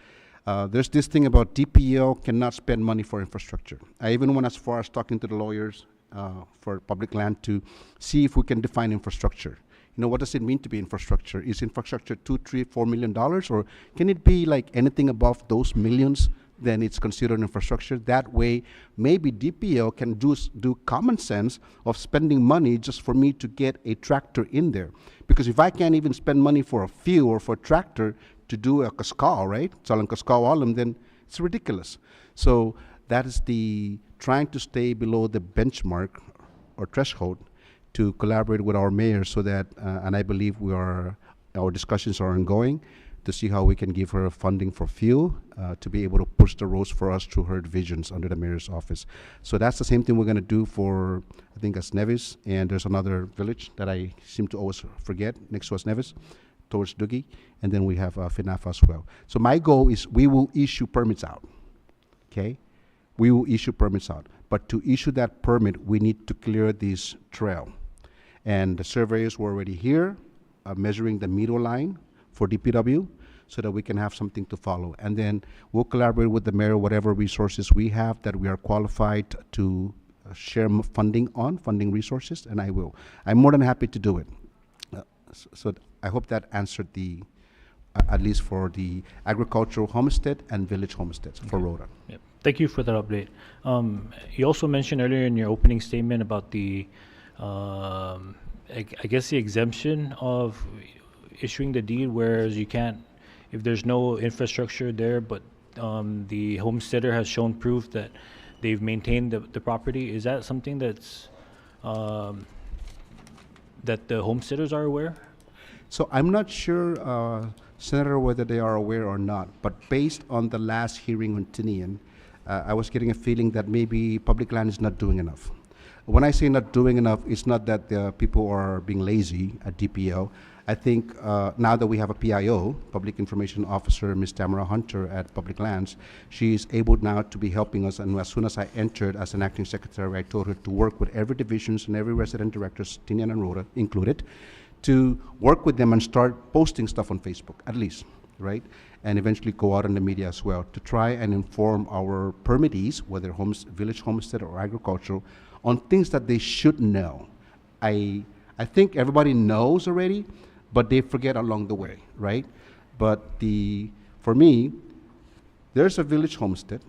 there's this thing about DPL cannot spend money for infrastructure. I even went as far as talking to the lawyers for public land to see if we can define infrastructure. You know, what does it mean to be infrastructure? Is infrastructure $2, $3, $4 million, or can it be like anything above those millions? Then it's considered infrastructure. That way, maybe DPL can do common sense of spending money just for me to get a tractor in there. Because if I can't even spend money for a fuel or for a tractor to do a kaskal, right? Salang kaskal alam, then it's ridiculous. So that is the trying to stay below the benchmark or threshold to collaborate with our mayor so that, and I believe our discussions are ongoing, to see how we can give her funding for fuel to be able to push the roads for us through her divisions under the mayor's office. So that's the same thing we're going to do for, I think, as Nevis, and there's another village that I seem to always forget next to us, Nevis, towards Doogie, and then we have Finafa as well. So my goal is we will issue permits out, okay? We will issue permits out, but to issue that permit, we need to clear this trail. And the surveyors were already here, measuring the middle line for DPW, so that we can have something to follow. And then we'll collaborate with the mayor, whatever resources we have that we are qualified to share funding resources, and I will. I'm more than happy to do it. So I hope that answered the, at least for the agricultural homestead and village homesteads for Rhoda. Yep. Thank you for that update. You also mentioned earlier in your opening statement about the, I guess the exemption of issuing the deed, whereas you can't, if there's no infrastructure there, but the homesteader has shown proof that they've maintained the property. Is that something that's that the homesteaders are aware? So I'm not sure, Senator, whether they are aware or not, but based on the last hearing on Tinian, I was getting a feeling that maybe public land is not doing enough. When I say not doing enough, it's not that the people are being lazy at DPL. I think now that we have a PIO, Public Information Officer, Ms. Tamara Hunter at Public Lands, she is able now to be helping us. And as soon as I entered as an acting secretary, I told her to work with every divisions and every resident directors, Tinian and Rhoda included, to work with them and start posting stuff on Facebook, at least, right? And eventually go out in the media as well to try and inform our permittees, whether village homestead or agricultural, on things that they should know. I think everybody knows already, but they forget along the way, right? But for me, there's a village homestead,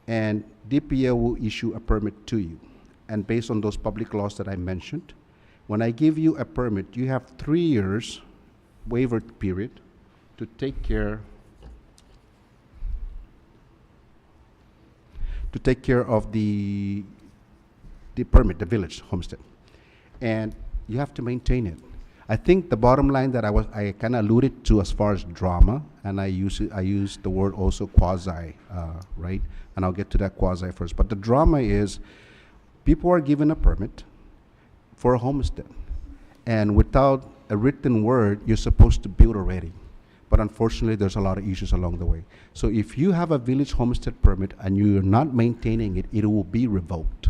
and DPL will issue a permit to you. And based on those public laws that I mentioned, when I give you a permit, you have 3 years waiver period to take care of the permit, the village homestead, and you have to maintain it. I think the bottom line that I kind of alluded to as far as drama, and I use the word also quasi, right? And I'll get to that quasi first. But the drama is people are given a permit for a homestead, and without a written word, you're supposed to build already. But unfortunately, there's a lot of issues along the way. So if you have a village homestead permit and you're not maintaining it, it will be revoked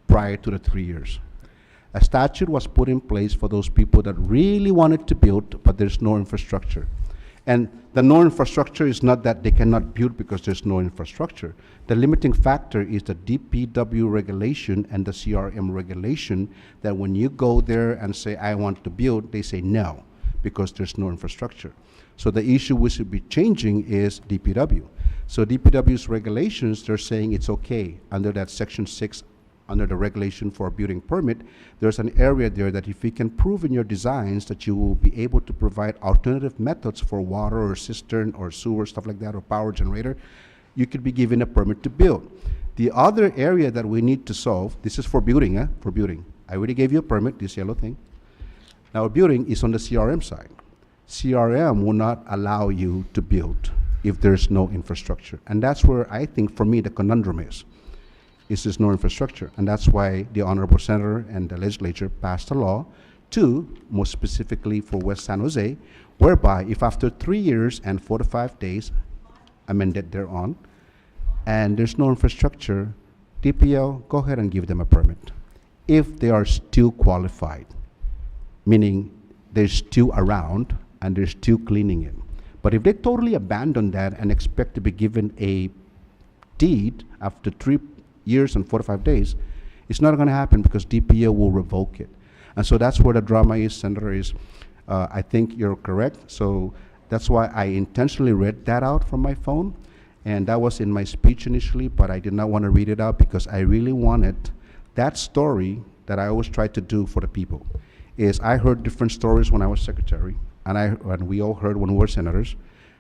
prior to the 3 years. A statute was put in place for those people that really wanted to build, but there's no infrastructure. And the no infrastructure is not that they cannot build because there's no infrastructure. The limiting factor is the DPW regulation and the CRM regulation, that when you go there and say, I want to build, they say no, because there's no infrastructure. So the issue we should be changing is DPW. So DPW's regulations, they're saying it's okay under that section 6, under the regulation for a building permit. There's an area there that if you can prove in your designs that you will be able to provide alternative methods for water or cistern or sewer, stuff like that, or power generator, you could be given a permit to build. The other area that we need to solve, this is for building, for building. I already gave you a permit, this yellow thing. Now building is on the CRM side. CRM will not allow you to build if there's no infrastructure. And that's where I think, for me, the conundrum is there's no infrastructure. And that's why the Honorable Senator and the legislature passed a law to, more specifically for West San Jose, whereby if after 3 years and 45 days, amended thereon, and there's no infrastructure, DPL, go ahead and give them a permit. If they are still qualified, meaning they're still around and they're still cleaning it. But if they totally abandon that and expect to be given a deed after 3 years and 45 days, it's not going to happen because DPO will revoke it. And so that's where the drama is, Senator, is I think you're correct. So that's why I intentionally read that out from my phone. And that was in my speech initially, but I did not want to read it out because I really wanted that story that I always try to do for the people. Is I heard different stories when I was secretary, and we all heard when we were senators,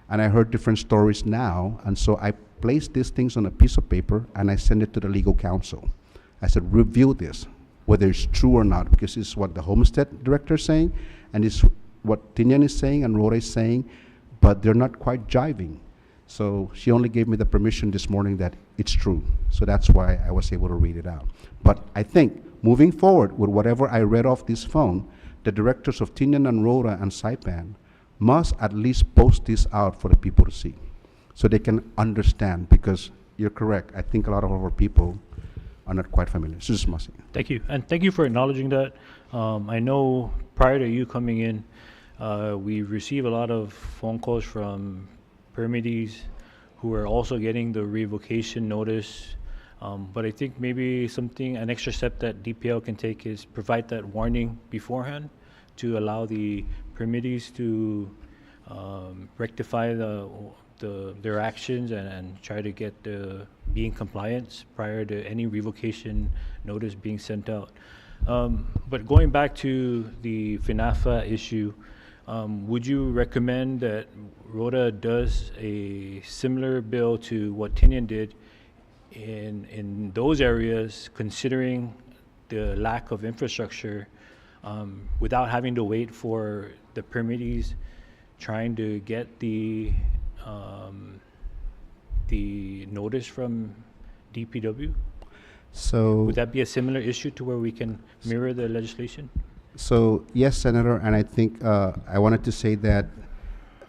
and I heard different stories now, and so I placed these things on a piece of paper and I sent it to the legal counsel. I said, review this, whether it's true or not, because it's what the homestead director is saying, and it's what Tinian is saying and Rhoda is saying, but they're not quite jiving. So she only gave me the permission this morning that it's true. So that's why I was able to read it out. But I think moving forward with whatever I read off this phone, the directors of Tinian and Rhoda and Saipan must at least post this out for the people to see so they can understand, because you're correct. I think a lot of our people are not quite familiar. Susan Masi. Thank you, and thank you for acknowledging that. I know prior to you coming in, we received a lot of phone calls from permittees who are also getting the revocation notice. But I think maybe an extra step that DPL can take is provide that warning beforehand to allow the permittees to rectify their actions and try to get be in compliance prior to any revocation notice being sent out. But going back to the FINAFA issue, would you recommend that Rhoda does a similar bill to what Tinian did in those areas, considering the lack of infrastructure, without having to wait for the permittees trying to get the notice from DPW? So would that be a similar issue to where we can mirror the legislation? So yes, Senator, and I think I wanted to say that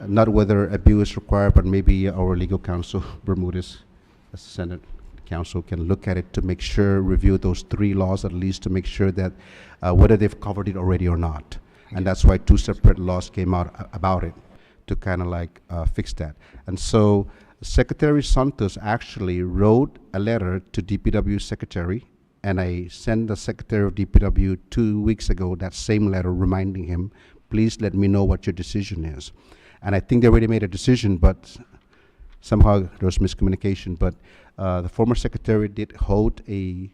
not whether a bill is required, but maybe our legal counsel, Bermudez, as Senate counsel, can look at it to make sure, review those 3 laws at least to make sure that whether they've covered it already or not. And that's why 2 separate laws came out about it to kind of like fix that. And so Secretary Santos actually wrote a letter to DPW Secretary, and I sent the Secretary of DPW 2 weeks ago that same letter reminding him, please let me know what your decision is. And I think they already made a decision, but somehow there was miscommunication. But the former secretary did hold a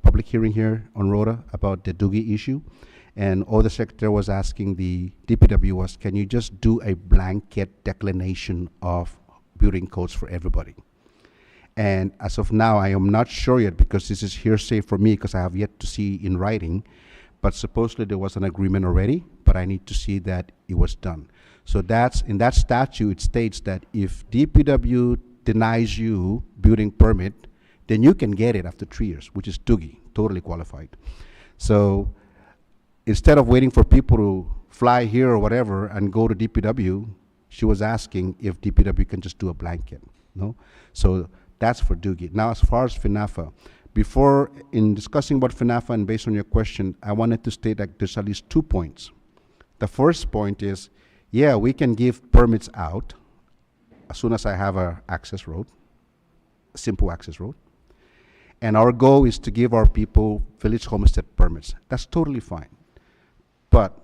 public hearing here on Rhoda about the Doogie issue. And all the secretary was asking the DPW was, can you just do a blanket declination of building codes for everybody? And as of now, I am not sure yet, because this is hearsay for me, because I have yet to see in writing, but supposedly there was an agreement already, but I need to see that it was done. So that's, in that statute, it states that if DPW denies you building permit, then you can get it after 3 years, which is Doogie, totally qualified. So instead of waiting for people to fly here or whatever and go to DPW, she was asking if DPW can just do a blanket, no? So that's for Doogie. Now, as far as FINAFA, before, in discussing about FINAFA and based on your question, I wanted to state that there's at least 2 points. The first point is, yeah, we can give permits out as soon as I have a access road, a simple access road. And our goal is to give our people village homestead permits. That's totally fine. But,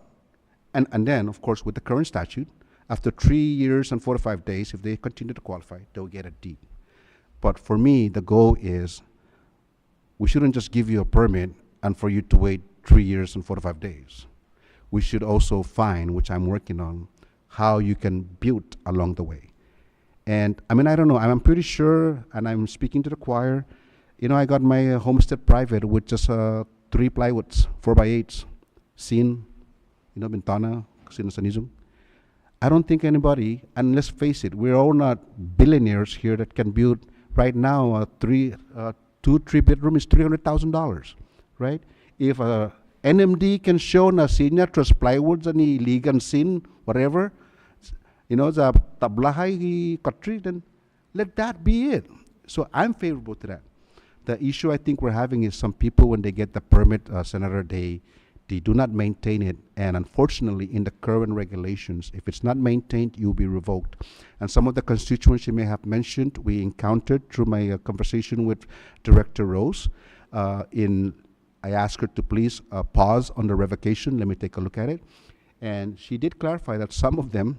and then, of course, with the current statute, after 3 years and 45 days, if they continue to qualify, they'll get a deed. But for me, the goal is we shouldn't just give you a permit and for you to wait 3 years and 45 days. We should also find, which I'm working on, how you can build along the way. And I mean, I don't know, I'm pretty sure, and I'm speaking to the choir, you know, I got my homestead private with just 3 plywoods, 4x8s, sin, you know, bintana, sinasanizum. I don't think anybody, and let's face it, we're all not billionaires here that can build right now a 2-3 bedroom is $300,000, right? If a NMD can show na sinya trust plywoods ani ligan sin whatever, you know, the tablahay katri, then let that be it. So I'm favorable to that. The issue I think we're having is some people, when they get the permit, Senator, they do not maintain it. And unfortunately, in the current regulations, if it's not maintained, you'll be revoked. And some of the constituents you may have mentioned, we encountered through my conversation with Director Rose. I asked her to please pause on the revocation. Let me take a look at it. And she did clarify that some of them,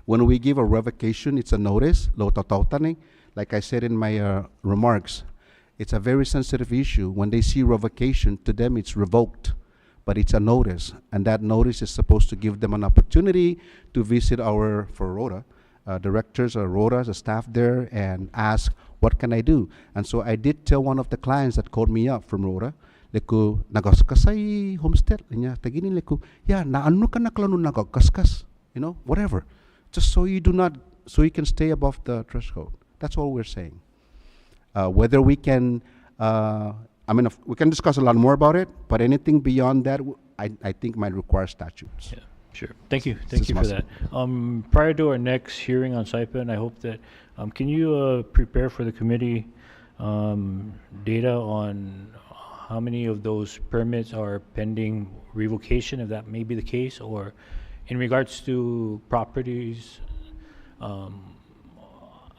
when we give a revocation, it's a notice, like I said in my remarks, it's a very sensitive issue. When they see revocation, to them it's revoked, but it's a notice. And that notice is supposed to give them an opportunity to visit our, for Rhoda, directors or Rhoda, the staff there, and ask, what can I do? And so I did tell one of the clients that called me up from Rhoda, leku nagaskasay homestead, niya taginin leku, yeah, na anu ka na klanu nagagaskas, you know, whatever. Just so you do not, so you can stay above the threshold. That's all we're saying. Whether we can, I mean, we can discuss a lot more about it, but anything beyond that, I think might require statutes. Yeah, sure. Thank you for that. Prior to our next hearing on Saipan, I hope that, can you prepare for the committee data on how many of those permits are pending revocation, if that may be the case, or in regards to properties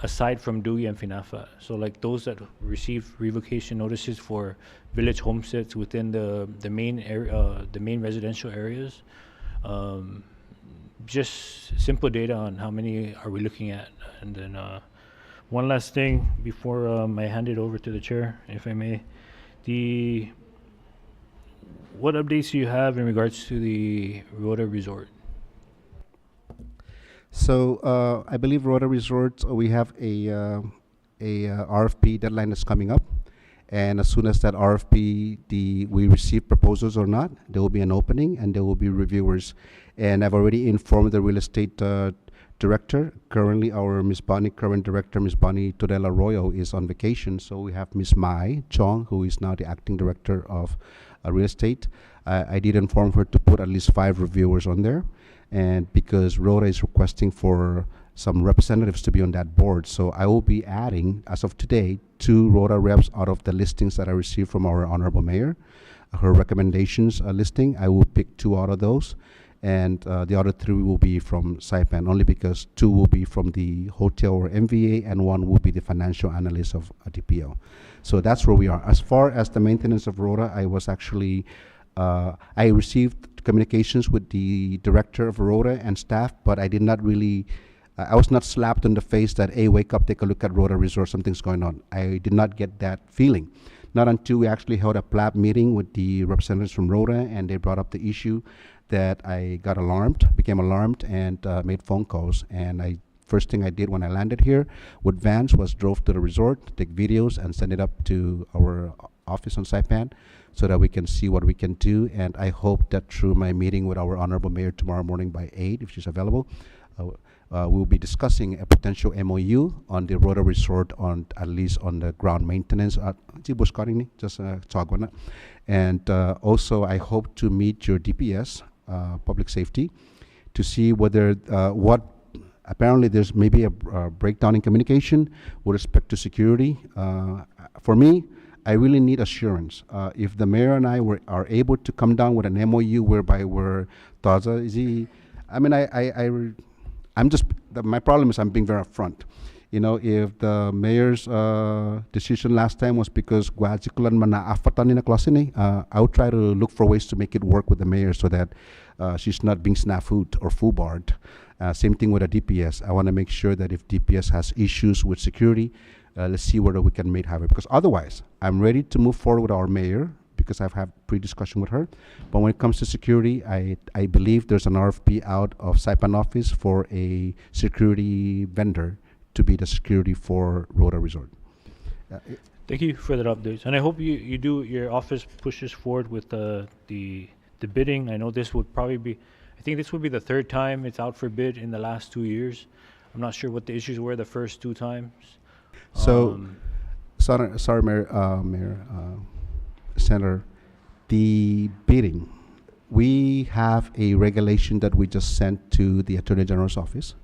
aside from Dewey and Finafa, so like those that receive revocation notices for village homesteads within the main area, the main residential areas, just simple data on how many are we looking at. And then one last thing before I hand it over to the chair, if I may, what updates do you have in regards to the Rhoda Resort? So I believe Rhoda Resorts, we have a RFP deadline that's coming up, and as soon as that RFP, we receive proposals or not, there will be an opening and there will be reviewers. And I've already informed the real estate director. Currently, our Ms. Bonnie, current director, Ms. Bonnie Tudela Arroyo, is on vacation, so we have Ms. Mai Chong, who is now the acting director of real estate. I did inform her to put at least 5 reviewers on there. And because Rhoda is requesting for some representatives to be on that board, so I will be adding, as of today, 2 Rhoda reps out of the listings that I received from our Honorable Mayor. Her recommendations listing, I will pick 2 out of those, and the other 3 will be from Saipan, only because 2 will be from the hotel or MVA, and 1 will be the financial analyst of DPO. So that's where we are. As far as the maintenance of Rhoda, I was actually, I received communications with the director of Rhoda and staff, but I did not really, I was not slapped on the face that, hey, wake up, take a look at Rhoda Resort, something's going on. I did not get that feeling. Not until we actually held a PLAB meeting with the representatives from Rhoda, and they brought up the issue that I got alarmed, became alarmed, and made phone calls. And first thing I did when I landed here with vans was drove to the resort to take videos and send it up to our office on Saipan, so that we can see what we can do. And I hope that through my meeting with our Honorable Mayor tomorrow morning by 8, if she's available, we'll be discussing a potential MOU on the Rhoda Resort, on at least on the ground maintenance. And also I hope to meet your DPS, public safety, to see whether apparently there's maybe a breakdown in communication with respect to security. For me, I really need assurance. If the mayor and I are able to come down with an MOU whereby we're I mean, I'm just, my problem is I'm being very upfront. You know, if the mayor's decision last time was because guajikulan mana afatan na klasini, I would try to look for ways to make it work with the mayor so that she's not being snafu'd or foobarred. Same thing with a DPS. I want to make sure that if DPS has issues with security, let's see whether we can make it happen. Because otherwise, I'm ready to move forward with our mayor because I've had pre-discussion with her. But when it comes to security, I believe there's an RFP out of Saipan office for a security vendor to be the security for Rota Resort. Thank you for that update, and I hope your office pushes forward with the bidding. I know this would probably be, I think this would be the third time it's out for bid in the last 2 years. I'm not sure what the issues were the first 2 times. So, sorry, Senator, the bidding, we have a regulation that we just sent to the Attorney General's office,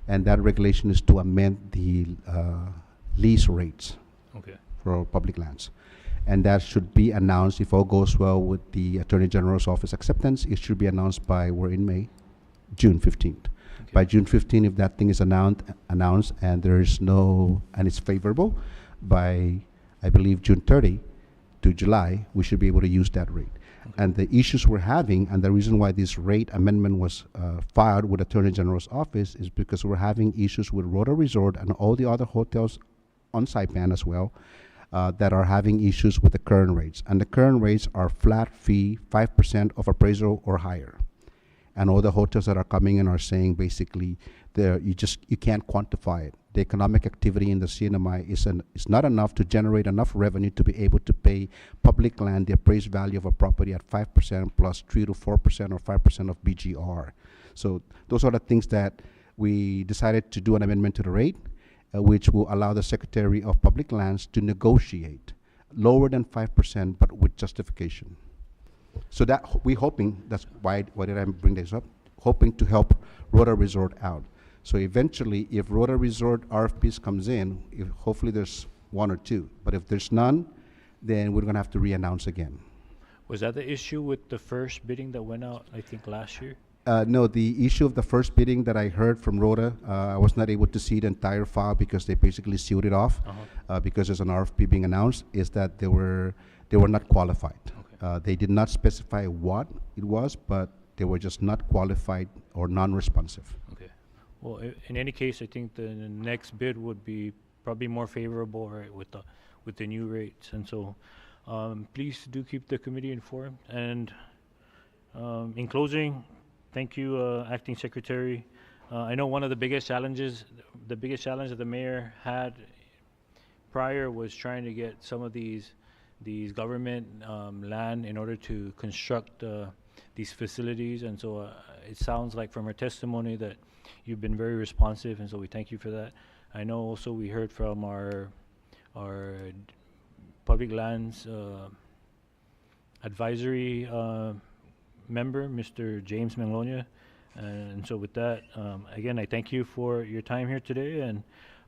and that regulation is to amend the lease rates for public lands. And that should be announced, if all goes well with the Attorney General's office acceptance, it should be announced by, we're in May, June 15th. Okay. By June 15th, if that thing is announced and there is no, and it's favorable, by, I believe, June 30 to July, we should be able to use that rate. Okay. And the issues we're having, and the reason why this rate amendment was filed with Attorney General's office is because we're having issues with Rota Resort and all the other hotels on Saipan as well, that are having issues with the current rates. And the current rates are flat fee, 5% of appraisal or higher. And all the hotels that are coming in are saying basically you can't quantify it. The economic activity in the CNMI is not enough to generate enough revenue to be able to pay public land the appraised value of a property at 5% plus 3 to 4% or 5% of BGR. So those are the things that we decided to do an amendment to the rate, which will allow the Secretary of Public Lands to negotiate lower than 5%, but with justification. So that we're hoping, that's why did I bring this up? Hoping to help Rota Resort out. So eventually, if Rota Resort RFPs comes in, hopefully there's 1 or 2. But if there's none, then we're gonna have to re-announce again. Was that the issue with the first bidding that went out, I think, last year? No, the issue of the first bidding that I heard from Rota, I was not able to see the entire file because they basically sealed it off because there's an RFP being announced, is that they were not qualified. Okay. They did not specify what it was, but they were just not qualified or non-responsive. Okay. Well, in any case, I think the next bid would be probably more favorable, right, with the new rates. And so please do keep the committee informed. And in closing, thank you, Acting Secretary. I know one of the biggest challenges that the mayor had prior was trying to get some of these government land in order to construct these facilities. And so it sounds like from her testimony that you've been very responsive, and so we thank you for that. I know also we heard from our public lands advisory member, Mr. James Manglonia. And so with that, again, I thank you for your time here today. And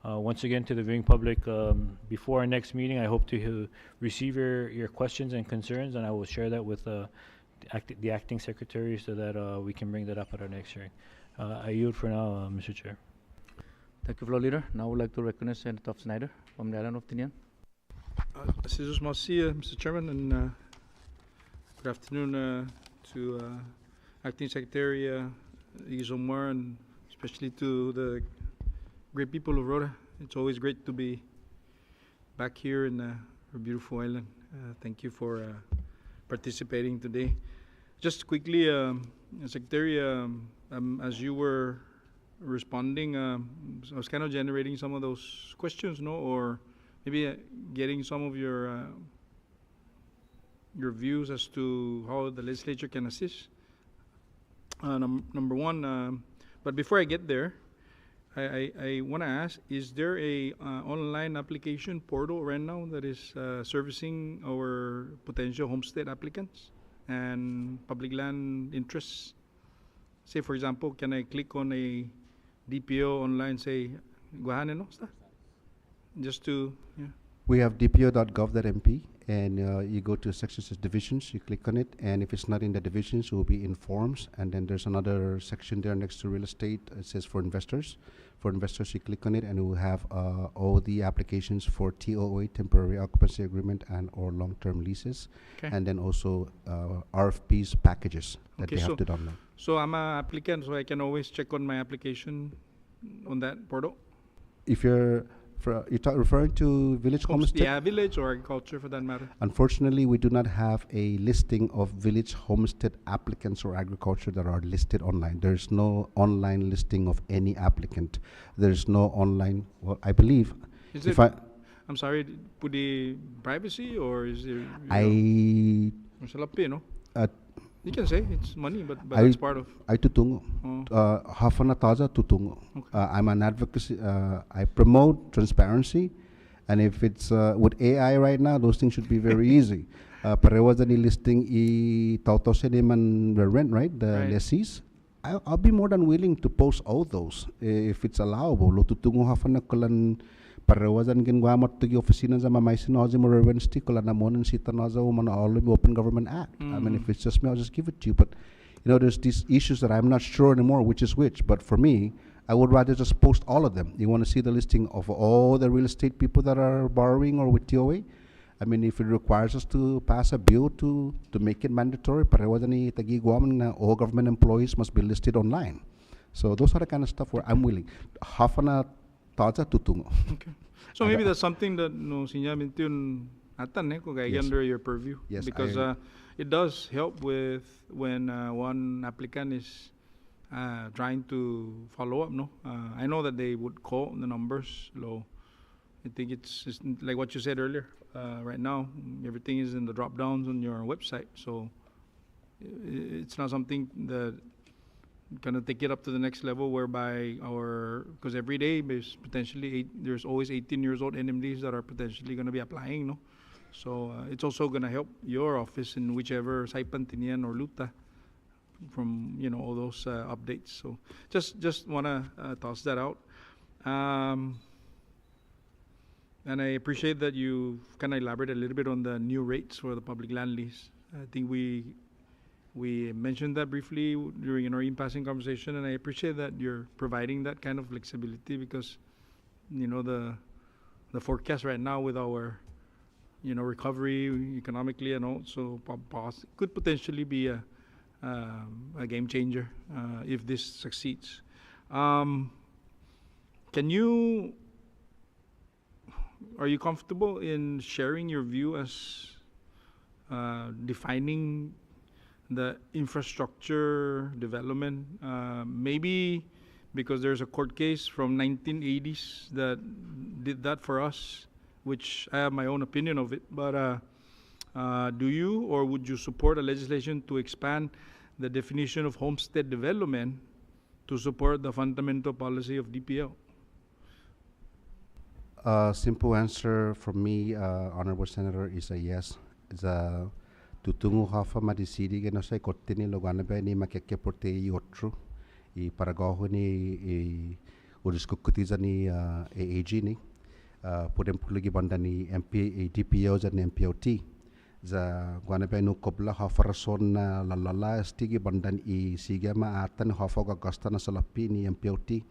once again, to the viewing public, before our next meeting, I hope to receive your questions and concerns, and I will share that with the acting secretary so that we can bring that up at our next hearing. I yield for now, Mr. Chair. Thank you, Floor Leader. Now I would like to recognize Senator Snyder from the island of Tinian. Mr. Chairman, and good afternoon to Acting Secretary Iggy Somar, and especially to the great people of Rota. It's always great to be back here in our beautiful island. Thank you for participating today. Just quickly, Secretary, as you were responding, I was kind of generating some of those questions, no, or maybe getting some of your views as to how the legislature can assist. Number one, but before I get there, I want to ask: is there a online application portal right now that is servicing our potential homestead applicants and public land interests? Say, for example, can I click on a DPO online, say, Guahane, no? Just to, yeah. We have dpo.gov.mp, and you go to section says divisions, you click on it, and if it's not in the divisions, it will be in forms, and then there's another section there next to real estate. It says for investors. For investors, you click on it, and it will have all the applications for TOA, temporary occupancy agreement, and or long-term leases, Okay. and then also RFPs packages that Okay, they have so- to download. So I'm an applicant, so I can always check on my application on that portal? If you're referring to village homestead, Yeah, village or agriculture for that matter. unfortunately, we do not have a listing of village homestead applicants or agriculture that are listed online. There's no online listing of any applicant. There's no online, well, I believe, Is if it, I'm sorry, put the privacy or is there, I, no? uh, You can say it's money, but I, that's part of. I tutungo. Oh. Hafana taza tutungo. Okay. I'm an advocacy. I promote transparency, and if it's with AI right now, those things should be very easy. Parewa ni listing I tautose ni man the rent, right? The Right. lessees. I'll be more than willing to post all those if it's allowable. Lo tutungo hafana kulan parewa gin guamat tugi oficina za mamay sinozi mo revensti kulan namonin si tanaza o mana all Open Government Act. I mean, if it's just me, I'll just give it to you. But you know, there's these issues that I'm not sure anymore which is which. But for me, I would rather just post all of them. You want to see the listing of all the real estate people that are borrowing or with TOA? I mean, if it requires us to pass a bill to make it mandatory, parewa ni tagi guaman na all government employees must be listed online. So those are the kind of stuff where I'm willing. Hafana taza tutungo. Okay. So maybe that's something that no sinya mintiun atan kung Yes. under your purview. Yes, Because I- it does help with when one applicant is trying to follow up. No, I know that they would call the numbers low. I think it's like what you said earlier. Right now, everything is in the drop downs on your website, so it's not something that gonna take it up to the next level whereby because every day there's potentially there's always 18 years old NMDs that are potentially gonna be applying, no? So it's also gonna help your office in whichever Saipan, Tinian, or Luta from, all those updates. So just wanna toss that out. And I appreciate that you kind of elaborate a little bit on the new rates for the public land lease. I think we mentioned that briefly during our in-passing conversation, and I appreciate that you're providing that kind of flexibility because, the forecast right now with our, recovery economically and also could potentially be a game changer if this succeeds. Are you comfortable in sharing your view as defining the infrastructure development? Maybe because there's a court case from 1980s that did that for us, which I have my own opinion of it. But do you or would you support a legislation to expand the definition of homestead development to support the fundamental policy of DPL? Simple answer from me, Honorable Senator, is a yes. It's a tutungo hafa madisidi que no se cortini lo gana be ni makeke porte I otro I paragoho ni udiskukutiza ni EAGI ni podem puligi banda ni DPO za ni MPOT za gana be no kobla hafa rason na lalala stigi bandan I sigama atan hafa gagasta na salapi ni MPOT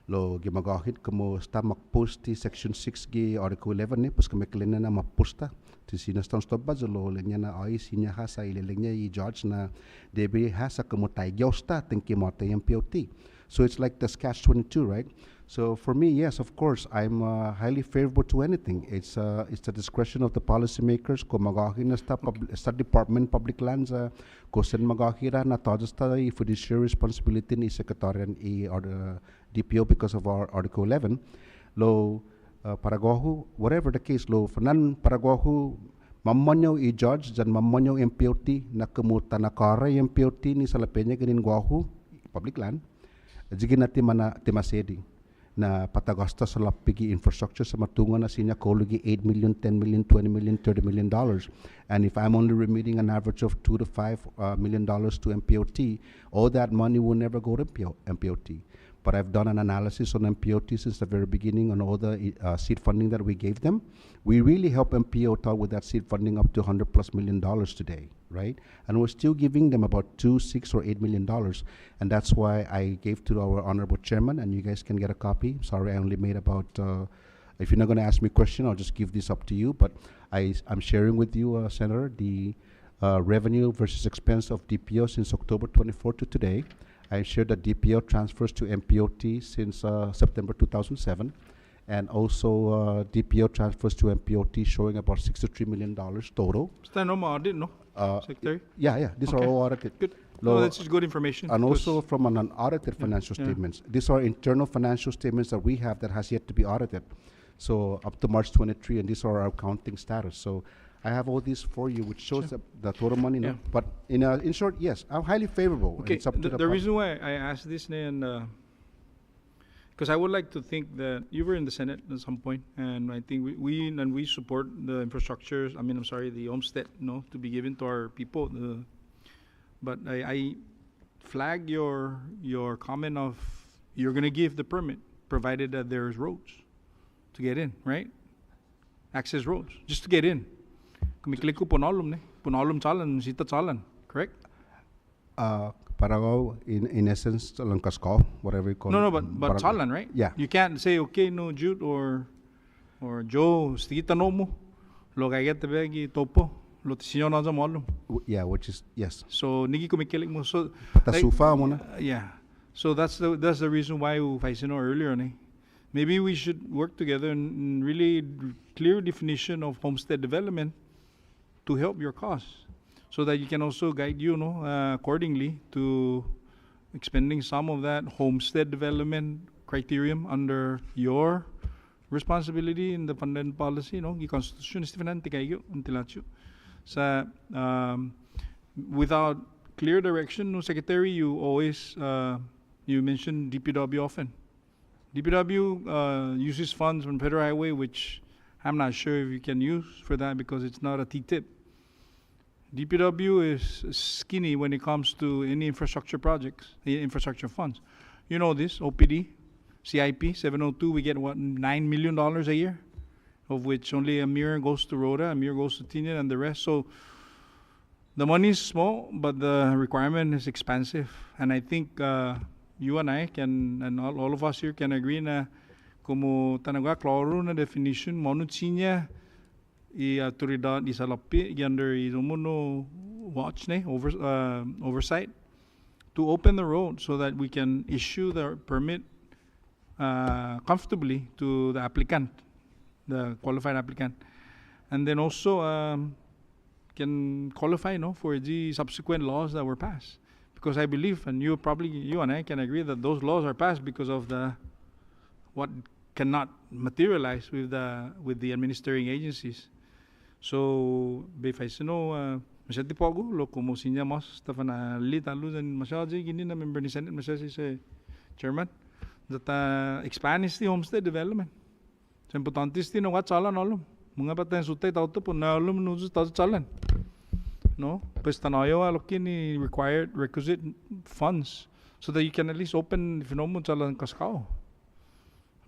lo gimagahit como sta makposti section 6 gi article 11 ni pus kemeklena na maposta ti sinastan stopba lo lenya na ai sinya hasa ilelenya I judge na debe hasa como taigyosta tenki mata MPOT. So it's like the catch 22, right? So for me, yes, of course, I'm highly favorable to anything. It's the discretion of the policymakers. Ko magahin na sta department public lands ko sen magahira na tajasta I fiduciary responsibility ni secretarian I or DPO because of our Article 11. Lo paragohu, whatever the case, lo fanan paragohu mamonyo I judge jan mamonyo MPOT na kemuta na kara MPOT ni salapenya ganin guahu public land. Jigi na timasedi na patagasta sa lapigi infrastructure sa matunga na sinya kolugi 8 million, 10 million, 20 million, 30 million dollars. And if I'm only remitting an average of $2 to $5 million to MPOT, all that money will never go to MPOT. but I've done an analysis on MPOT since the very beginning on all the seed funding that we gave them. We really help MPOT with that seed funding up to $100+ million today, right? And we're still giving them about $2, $6, or $8 million. And that's why I gave to our honorable chairman, and you guys can get a copy. Sorry, I only made about, if you're not going to ask me a question, I'll just give this up to you. But I'm sharing with you, Senator, the revenue versus expense of DPO since October 24 to today. I shared that DPO transfers to MPOT since September 2007. And also DPO transfers to MPOT showing about $63 million total. Is that normal audit, no? Secretary? Yeah, these are all audited. Good. No, that's just good information. And also from an unaudited financial statements. These are internal financial statements that we have that has yet to be audited. So up to March 23, and these are our accounting status. So I have all these for you, which shows the total money. No? But in short, yes, I'm highly favorable. Okay, It's up to the reason why I asked this, and because I would like to think that you were in the Senate at some point, and I think we support the infrastructure. I mean, I'm sorry, the homestead, to be given to our people. But I flag your comment of you're going to give the permit provided that there's roads to get in, right? Access roads, just to get in. Kumiklik ko punolum chalan, sita chalan, correct? Parang in essence, langkas ko, whatever you call it. No, but chalan, right? Yeah. You can't say, okay, no, Jude or Joe, stigita no mo, lo kaya te begi topo, lo tisinyo na sa molum. Yeah, which is, yes. So, nigi kumikilik mo. So, Patasufa mo na. Yeah. So that's the reason why we earlier, ne? Maybe we should work together in really clear definition of homestead development to help your cause, so that you can also guide you, accordingly to expending some of that homestead development criterion under your responsibility in the funding policy, the constitution is different without clear direction, Secretary, you always you mention DPW often. DPW uses funds from Federal Highway, which I'm not sure if you can use for that because it's not a T-tip. DPW is skinny when it comes to any infrastructure projects, infrastructure funds. You know this, OPD, CIP 702, we get what, $9 million a year, of which only a mirror goes to Rhoda, a mirror goes to Tinian, and the rest. So the money is small, but the requirement is expansive. And I think you and I can, and all of us here can agree na como tanaga klaro na definition, monutsinya, autoridad isalapi under izumuno watch oversight to open the road so that we can issue the permit comfortably to the applicant, the qualified applicant, and then also can qualify for the subsequent laws that were passed. Because I believe, and you and I can agree that those laws are passed because of what cannot materialize with the administering agencies. So, befaisino, masyati pogo, lo como sinya mas, tafana lita luzan masyaji, gini na member ni Senate, masyaji say, Chairman, that expand is the homestead development. So, importante is the what chalan olum. Mga patay sutay tauto po na olum nuzus tauto chalan. No? Pues tanayo alokin ni requisite funds so that you can at least open if no mo chalan kaskao.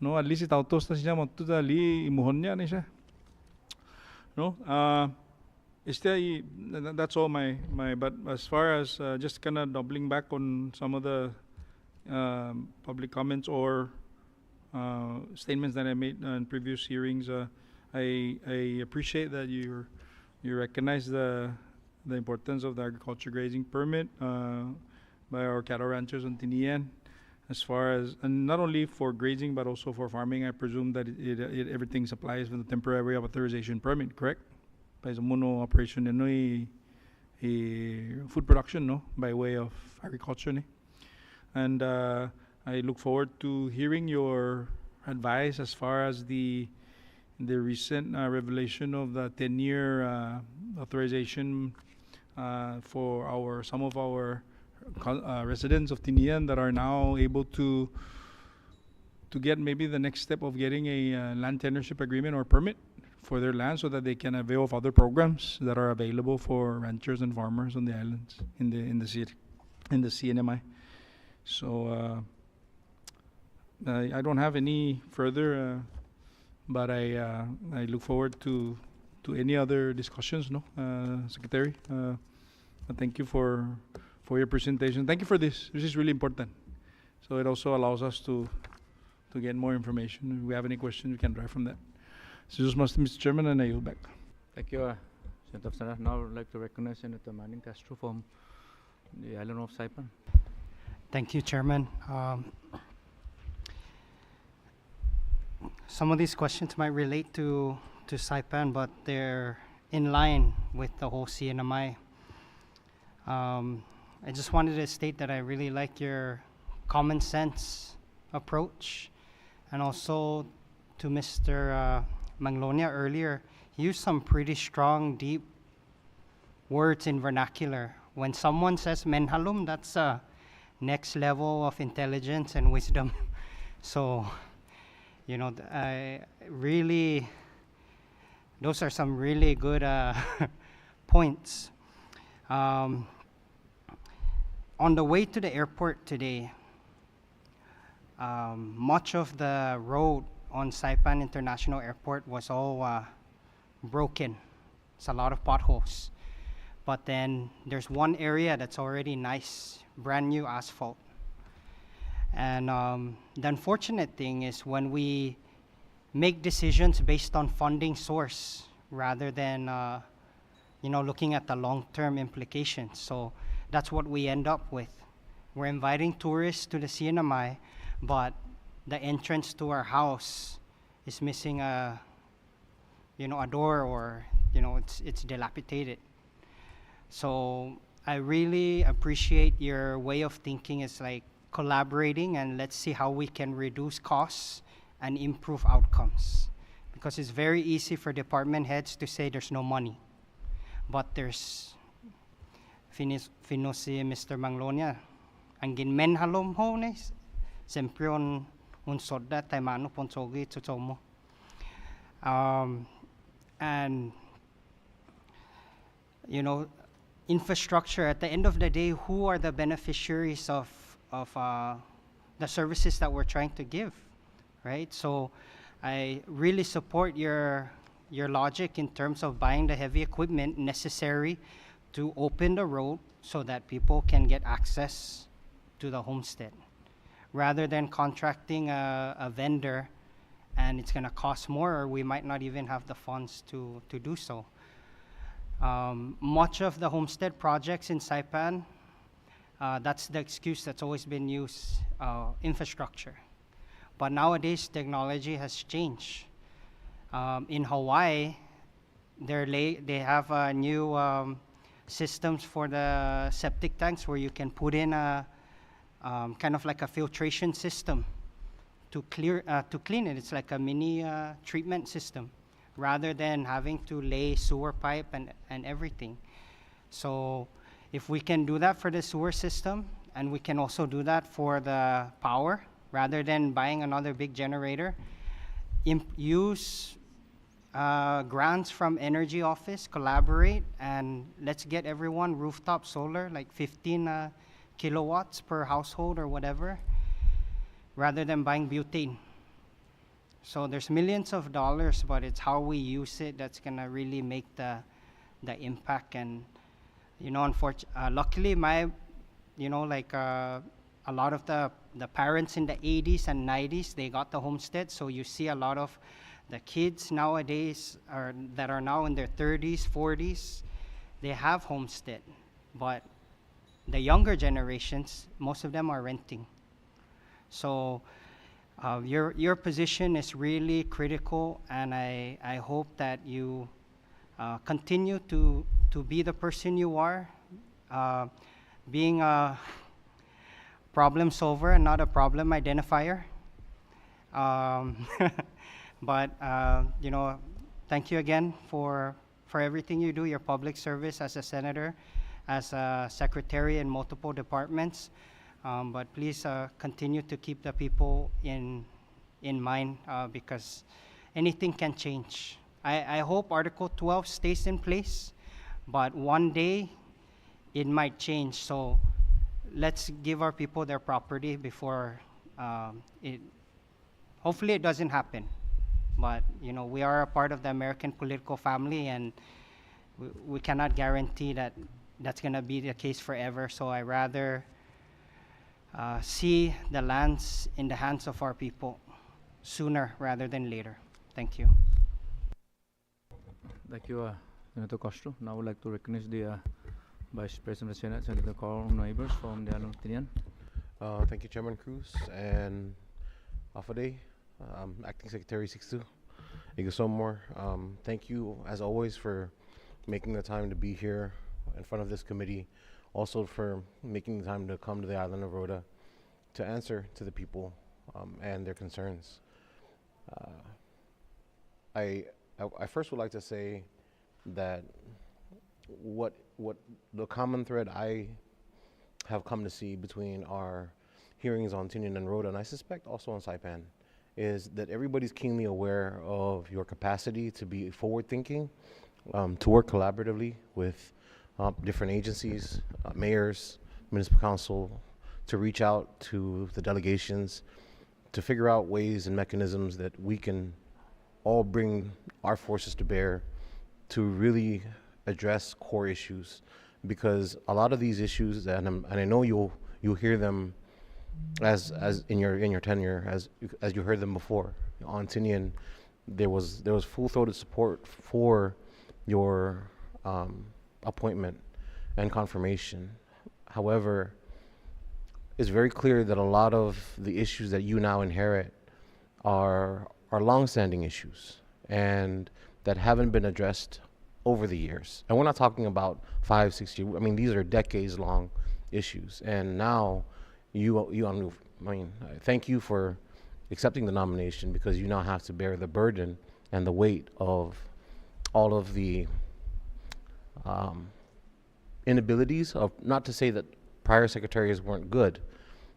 No, at least itautos na siya mo tuta li imuhon niya ni siya. No, that's all my. But as far as just kind of doubling back on some of the public comments or statements that I made in previous hearings, I appreciate that you recognize the importance of the agriculture grazing permit by our cattle ranchers on Tinian, as far as, and not only for grazing but also for farming. I presume that everything applies with the temporary authorization permit, correct? By the mono operation and food production, by way of agriculture. And I look forward to hearing your advice as far as the recent revelation of the 10-year authorization for some of our residents of Tinian that are now able to get maybe the next step of getting a land tenureship agreement or permit for their land so that they can avail of other programs that are available for ranchers and farmers on the islands in the CNMI. So I don't have any further, but I look forward to any other discussions, no, Secretary. Thank you for your presentation. Thank you for this. This is really important. So it also allows us to get more information. If we have any questions, we can drive from that. So just Mr. Chairman, and I yield back. Thank you, Senator Sara. Now I would like to recognize Senator Manning Castro from the island of Saipan. Thank you, Chairman. Some of these questions might relate to Saipan, but they're in line with the whole CNMI. I just wanted to state that I really like your common sense approach, and also to Mr. Manglonia earlier, he used some pretty strong, deep words in vernacular. When someone says menhalum, that's a next level of intelligence and wisdom. So, you know, I really, those are some really good points. On the way to the airport today, much of the road on Saipan International Airport was all broken. It's a lot of potholes. But then there's one area that's already nice, brand new asphalt. And the unfortunate thing is when we make decisions based on funding source rather than you know, looking at the long-term implications. So that's what we end up with. We're inviting tourists to the CNMI, but the entrance to our house is missing a, you know, a door, or, you know, it's dilapidated. So I really appreciate your way of thinking. It's like collaborating, and let's see how we can reduce costs and improve outcomes. Because it's very easy for department heads to say there's no money. But there's, fino si Mr. Manglonia, ang ginmenhalom ho ni, siyempre un sodda tay mano ponsogi tsutomo. And, you know, infrastructure, at the end of the day, who are the beneficiaries of the services that we're trying to give, right? So I really support your logic in terms of buying the heavy equipment necessary to open the road so that people can get access to the homestead, rather than contracting a vendor and it's gonna cost more, or we might not even have the funds to do so. Much of the homestead projects in Saipan, that's the excuse that's always been used, infrastructure. But nowadays, technology has changed. In Hawaii, they have new systems for the septic tanks where you can put in a kind of like a filtration system to clean it. It's like a mini treatment system, rather than having to lay sewer pipe and everything. So if we can do that for the sewer system, and we can also do that for the power, rather than buying another big generator, use grants from Energy Office, collaborate, and let's get everyone rooftop solar, like 15 kilowatts per household or whatever, rather than buying butane. So there's millions of dollars, but it's how we use it that's gonna really make the impact. And, you know, luckily you know, like a lot of the parents in the 80s and 90s, they got the homestead. So you see a lot of the kids nowadays that are now in their 30s, 40s, they have homestead. But the younger generations, most of them are renting. So your position is really critical, and I hope that you continue to be the person you are, being a problem solver and not a problem identifier. But you know, thank you again for everything you do, your public service as a senator, as a secretary in multiple departments. But please continue to keep the people in mind, because anything can change. I hope Article 12 stays in place, but one day it might change. So let's give our people their property before Hopefully it doesn't happen. But, we are a part of the American political family, and we cannot guarantee that that's going to be the case forever. So I rather see the lands in the hands of our people sooner rather than later. Thank you. Thank you, Senator Castro. Now I would like to recognize the Vice President of the Senate, Senator Carl Neighbors from the Alabama. Thank you, Chairman Cruz and Afade, Acting Secretary 62, Igasomor. Thank you, as always, for making the time to be here in front of this committee, also for making the time to come to the island of Rhoda to answer to the people and their concerns. I first would like to say that what the common thread I have come to see between our hearings on Tinian and Rhoda, and I suspect also on Saipan, is that everybody's keenly aware of your capacity to be forward-thinking, to work collaboratively with different agencies, mayors, municipal council, to reach out to the delegations, to figure out ways and mechanisms that we can all bring our forces to bear to really address core issues. Because a lot of these issues, and I know you'll hear them as in your tenure, as you heard them before. On Tinian, there was full-throated support for your appointment and confirmation. However, it's very clear that a lot of the issues that you now inherit are long-standing issues and that haven't been addressed over the years. And we're not talking about 5, 6 years. I mean, these are decades-long issues. And now thank you for accepting the nomination, because you now have to bear the burden and the weight of all of the inabilities of, not to say that prior secretaries weren't good,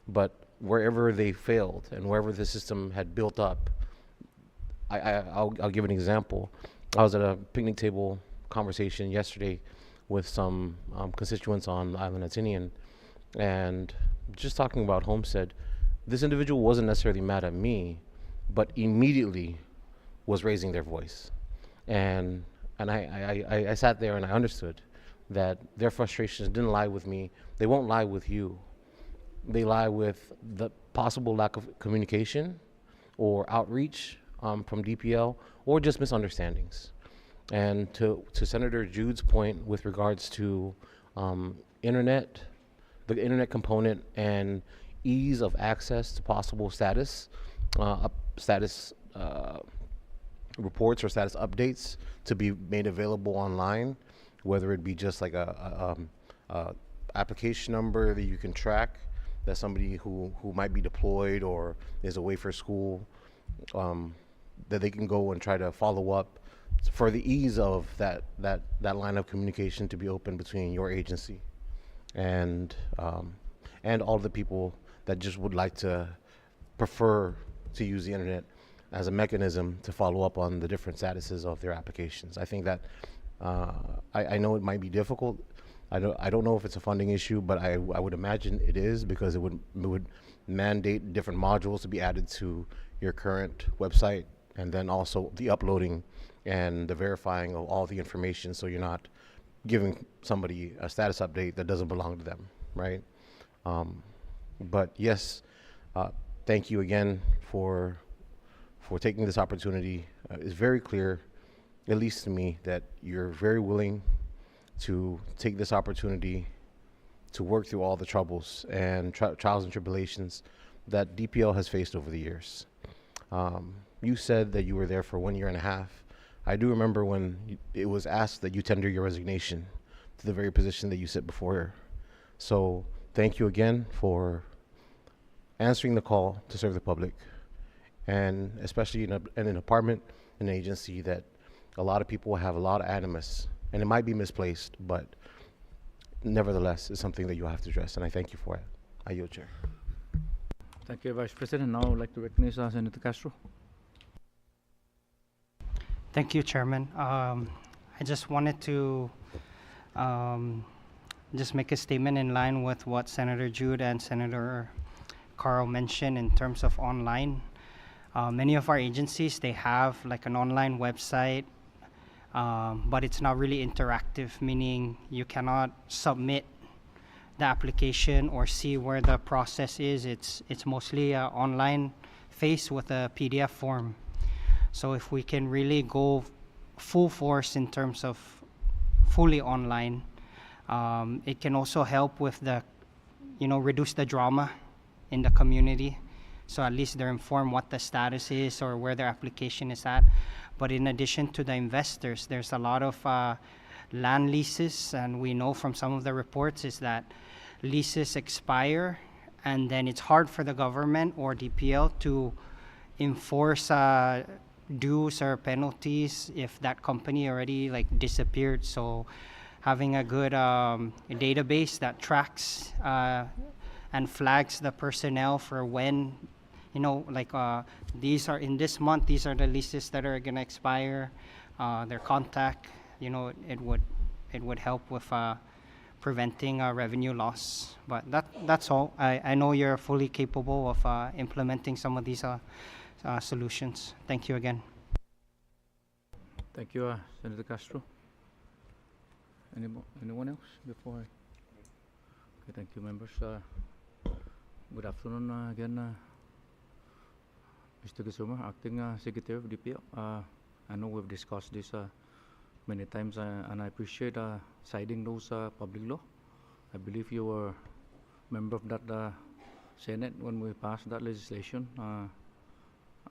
but wherever they failed and wherever the system had built up. I'll give an example. I was at a picnic table conversation yesterday with some constituents on the island of Tinian, and just talking about homestead. This individual wasn't necessarily mad at me, but immediately was raising their voice. And I sat there and I understood that their frustrations didn't lie with me. They won't lie with you. They lie with the possible lack of communication or outreach from DPL, or just misunderstandings. And to Senator Jude's point with regards to internet, the internet component and ease of access to possible status reports or status updates to be made available online, whether it be just like a application number that you can track, that somebody who might be deployed or is away for school, that they can go and try to follow up, for the ease of that line of communication to be open between your agency and all the people that just would like to prefer to use the internet as a mechanism to follow up on the different statuses of their applications. I think that I know it might be difficult. I don't know if it's a funding issue, but I would imagine it is, because it would mandate different modules to be added to your current website, and then also the uploading and the verifying of all the information, so you're not giving somebody a status update that doesn't belong to them, right? But yes, thank you again for taking this opportunity. It's very clear, at least to me, that you're very willing to take this opportunity to work through all the troubles and trials and tribulations that DPL has faced over the years. You said that you were there for 1.5 years. I do remember when it was asked that you tender your resignation to the very position that you sit before. So thank you again for answering the call to serve the public, and especially in an department, an agency that a lot of people have a lot of animus, and it might be misplaced, but nevertheless, it's something that you have to address, and I thank you for it. I yield, Chair. Thank you, Vice President. Now I would like to recognize Senator Castro. Thank you, Chairman. I just wanted to just make a statement in line with what Senator Jude and Senator Carl mentioned in terms of online. Many of our agencies, they have like an online website, but it's not really interactive, meaning you cannot submit the application or see where the process is. It's mostly an online phase with a PDF form. So if we can really go full force in terms of fully online, it can also help with the, reduce the drama in the community. So at least they're informed what the status is or where their application is at. But in addition to the investors, there's a lot of land leases, and we know from some of the reports is that leases expire, and then it's hard for the government or DPL to enforce dues or penalties if that company already disappeared. So having a good database that tracks and flags the personnel for when, these are in this month, these are the leases that are gonna expire, their contact, it would help with preventing revenue loss. But that's all. I know you're fully capable of implementing some of these solutions. Thank you again. Thank you, Senator Castro. Anyone else before I? Okay, thank you, members. Good afternoon again, Mr. Gisumer, Acting Secretary of DPL. I know we've discussed this many times, and I appreciate citing those public law. I believe you were a member of that Senate when we passed that legislation,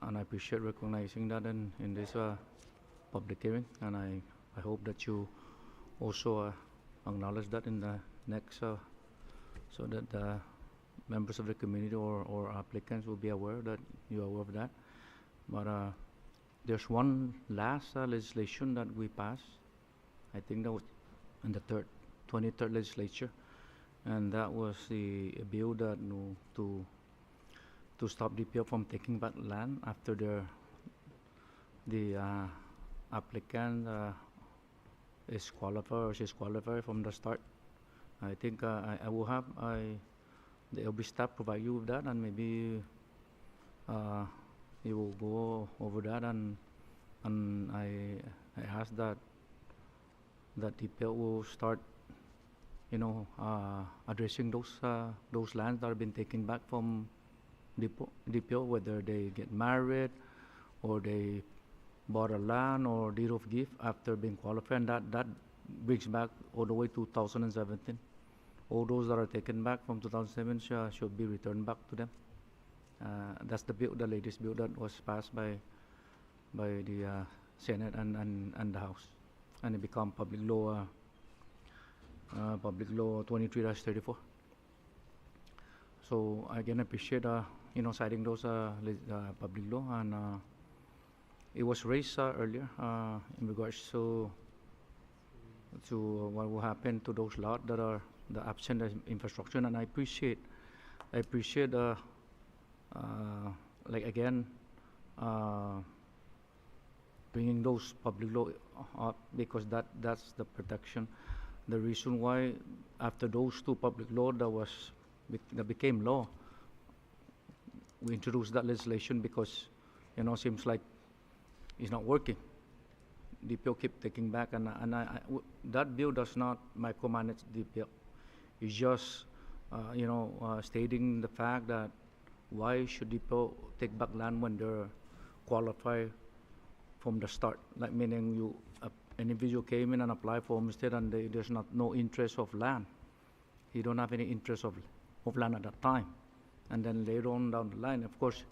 and I appreciate recognizing that in this public hearing, and I hope that you also acknowledge that in the next, so that the members of the community or applicants will be aware that you are aware of that. But there's one last legislation that we passed. I think that was in the 23rd legislature, and that was the bill that to stop DPL from taking back land after the applicant is qualified or she's qualified from the start. I think I will have the LB staff provide you with that, and maybe you will go over that, and I ask that DPL will start, addressing those lands that have been taken back from DPL, whether they get married or they bought a land or deed of gift after being qualified, and that brings back all the way to 2017. All those that are taken back from 2007 should be returned back to them. That's the bill, the latest bill that was passed by the Senate and the House, and it become public law 23-34. So again, I appreciate citing those public law, and it was raised earlier in regards to what will happen to those lots that are the absent infrastructure, and I appreciate again bringing those public law up, because that's the protection. The reason why after those two public law that became law, we introduced that legislation because seems like it's not working. DPL keep taking back, and that bill does not micromanage DPL. It's just stating the fact that why should DPL take back land when they're qualified from the start? Like meaning an individual came in and applied for homestead, and there's no interest of land. He don't have any interest of land at that time, and then later on down the line, of course,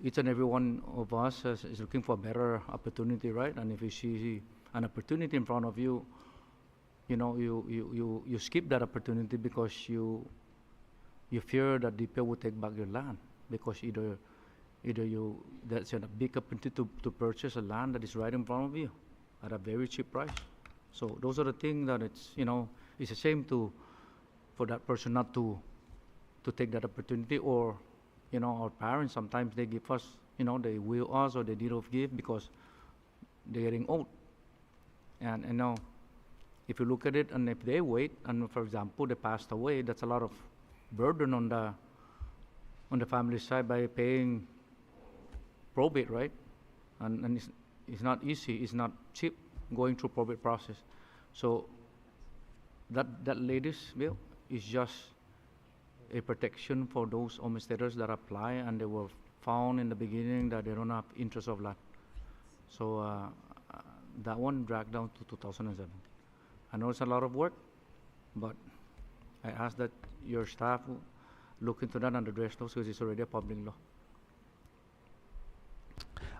each and every one of us is looking for a better opportunity, right? And if you see an opportunity in front of you, you skip that opportunity because you fear that DPL will take back your land, because either that's a big opportunity to purchase a land that is right in front of you at a very cheap price. So those are the things that it's a shame for that person not to take that opportunity, or our parents sometimes they give us, they will us or they deed of gift because they're getting old. And now, if you look at it, and if they wait, and for example, they passed away, that's a lot of burden on the family side by paying probate, right? And it's not easy, it's not cheap going through probate process. So that latest bill is just a protection for those homesteaders that apply and they were found in the beginning that they don't have interest of land. So that one dragged down to 2007. I know it's a lot of work, but I ask that your staff look into that and address those because it's already a public law.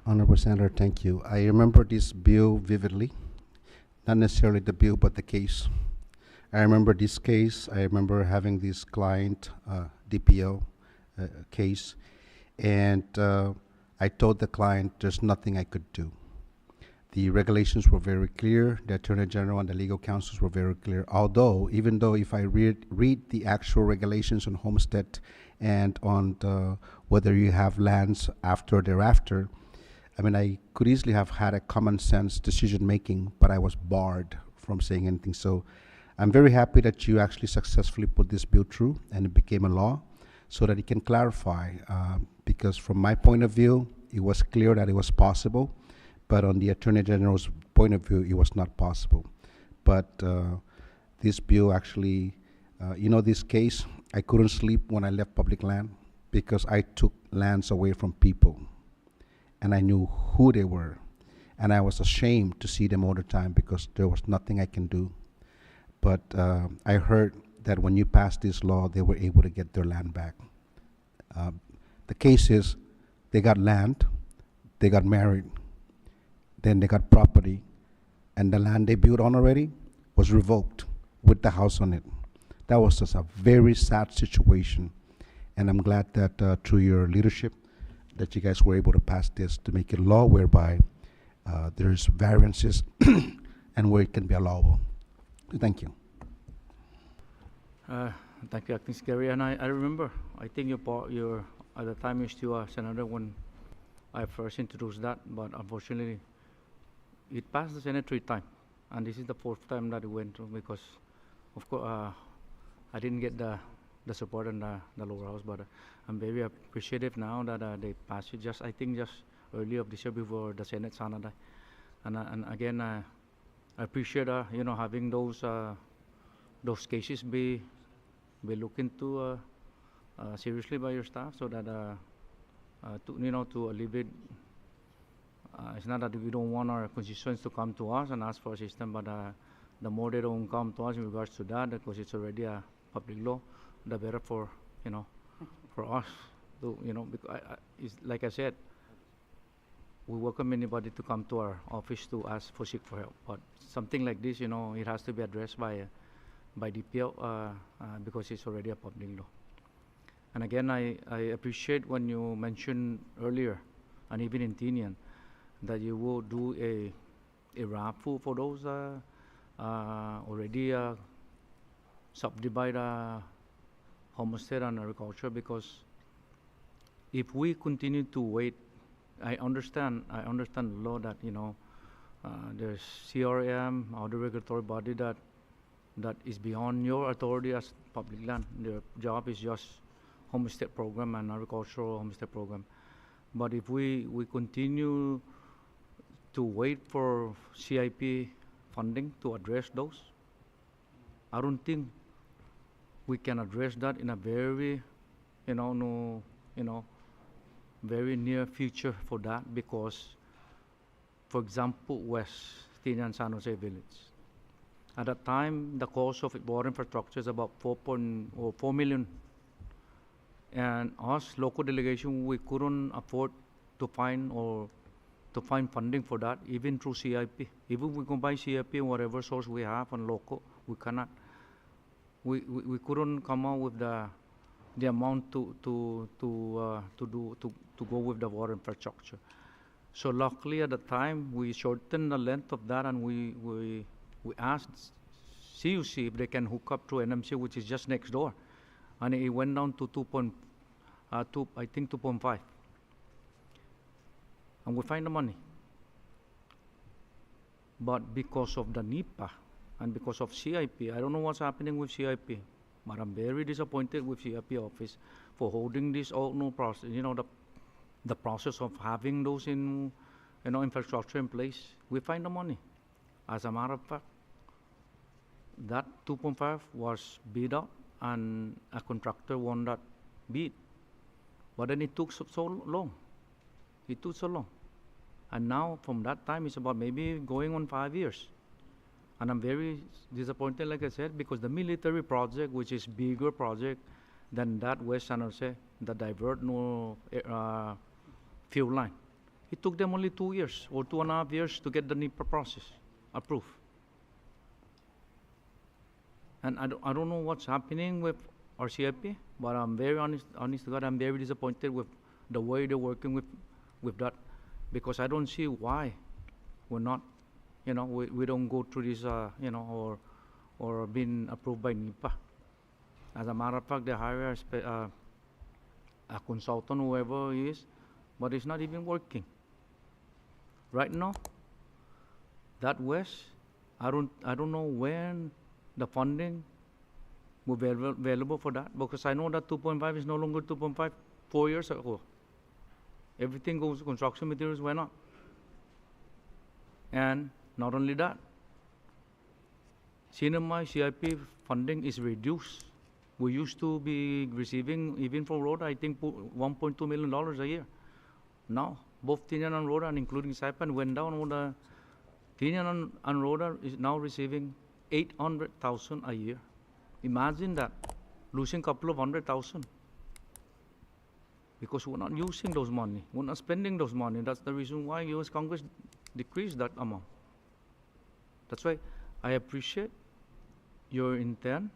Honorable Senator, thank you. I remember this bill vividly, not necessarily the bill, but the case. I remember this case. I remember having this client, DPO case, and I told the client there's nothing I could do. The regulations were very clear. The Attorney General and the legal counsels were very clear. Although, even though if I read the actual regulations on homestead and on whether you have lands after thereafter, I mean, I could easily have had a common sense decision making, but I was barred from saying anything. So I'm very happy that you actually successfully put this bill through and it became a law so that it can clarify. Because from my point of view, it was clear that it was possible, but on the Attorney General's point of view, it was not possible. But this bill actually, you know, this case, I couldn't sleep when I left public land because I took lands away from people. And I knew who they were. And I was ashamed to see them all the time because there was nothing I can do. But I heard that when you passed this law, they were able to get their land back. The case is, they got land, they got married, then they got property, and the land they built on already was revoked with the house on it. That was just a very sad situation. And I'm glad that through your leadership, that you guys were able to pass this to make it law whereby there's variances and where it can be allowable. Thank you. Thank you, Acting Secretary. And I remember, I think you're at the time you're still a senator when I first introduced that, but unfortunately, it passed the Senate 3 times. And this is the 4th time that it went through because, of course, I didn't get the support in the lower house, but I'm very appreciative now that they passed it just, I think, just early of this year before the Senate Sanada. And again, I appreciate, you know, having those cases be looked into seriously by your staff so that, you know, to alleviate, it's not that we don't want our constituents to come to us and ask for assistance, but the more they don't come to us in regards to that, because it's already a public law, the better for, you know, for us to, you know, because it's like I said, we welcome anybody to come to our office to ask for seek for help. But something like this, you know, it has to be addressed by DPL because it's already a public law. And again, I appreciate when you mentioned earlier, and even in Tinian, that you will do a raffle for those already subdivided homestead and agriculture, because if we continue to wait, I understand the law that, you know, there's CRM, other regulatory body that is beyond your authority as public land. Their job is just homestead program and agricultural homestead program. But if we continue to wait for CIP funding to address those, I don't think we can address that in a very, very near future for that, because, for example, West Tinian San Jose Village. At that time, the cost of water infrastructure is about 4 million. And us, local delegation, we couldn't afford to find funding for that, even through CIP. Even if we combine CIP and whatever source we have on local, we cannot. We couldn't come out with the amount to go with the water infrastructure. So luckily at the time we shortened the length of that, and we asked CUC if they can hook up to NMCL, which is just next door, and it went down to 2.5, and we find the money. But because of the NEPA and because of CIP, I don't know what's happening with CIP, but I'm very disappointed with CIP office for holding this all no process. You know, the process of having those infrastructure in place, we find the money. As a matter of fact, that 2.5 was bid out and a contractor won that bid. But then it took so long. It took so long. And now from that time, it's about maybe going on 5 years. And I'm very disappointed, like I said, because the military project, which is bigger project than that West San Jose, the divert fuel line. It took them only 2 years or 2.5 years to get the NEPA process approved. And I don't know what's happening with our CIP, but I'm very honest to God, I'm very disappointed with the way they're working with that, because I don't see why we're not, we don't go through this, or being approved by NEPA. As a matter of fact, they hire a consultant, whoever he is, but it's not even working. Right now, that West, I don't know when the funding will be available for that, because I know that 2.5 is no longer 2.5 4 years ago. Everything goes, construction materials went up. And not only that, CNMI CIP funding is reduced. We used to be receiving, even from RODA, I think $1.2 million a year. Now, both Tinian and RODA, and including Saipan, went down. The Tinian and RODA is now receiving $800,000 a year. Imagine that, losing a couple of $100,000. Because we're not using those money. We're not spending those money. That's the reason why U.S. Congress decreased that amount. That's why I appreciate your intent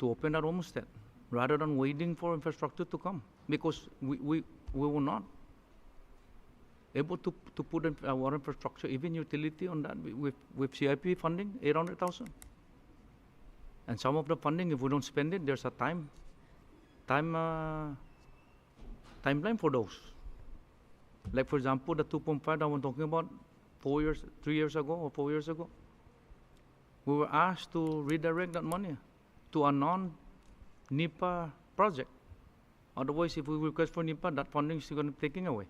to open that homestead rather than waiting for infrastructure to come, because we were not able to put our infrastructure, even utility, on that with CIP funding, 800,000. And some of the funding, if we don't spend it, there's a timeline for those. Like, for example, the 2.5 that I'm talking about, 3 years ago or 4 years ago, we were asked to redirect that money to a non-NEPA project. Otherwise, if we request for NEPA, that funding is going to be taken away.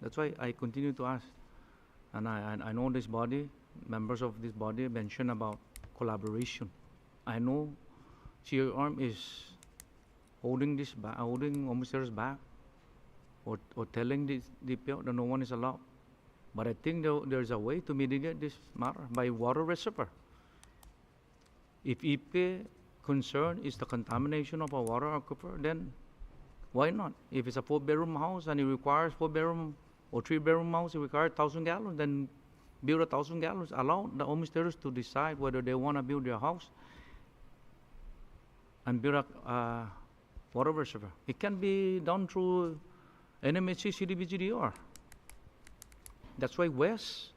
That's why I continue to ask. And I know this body, members of this body mention about collaboration. I know CRM is holding this back, holding homesteaders back, or telling this DPO that no one is allowed. But I think there's a way to mitigate this matter by water reservoir. If EP concern is the contamination of a water aquifer, then why not? If it's a 4-bedroom house and it requires 4-bedroom or 3-bedroom house, it requires 1,000 gallons, then build 1,000 gallons. Allow the homesteaders to decide whether they want to build their house and build a water reservoir. It can be done through NMHC CDBGDR. That's why West,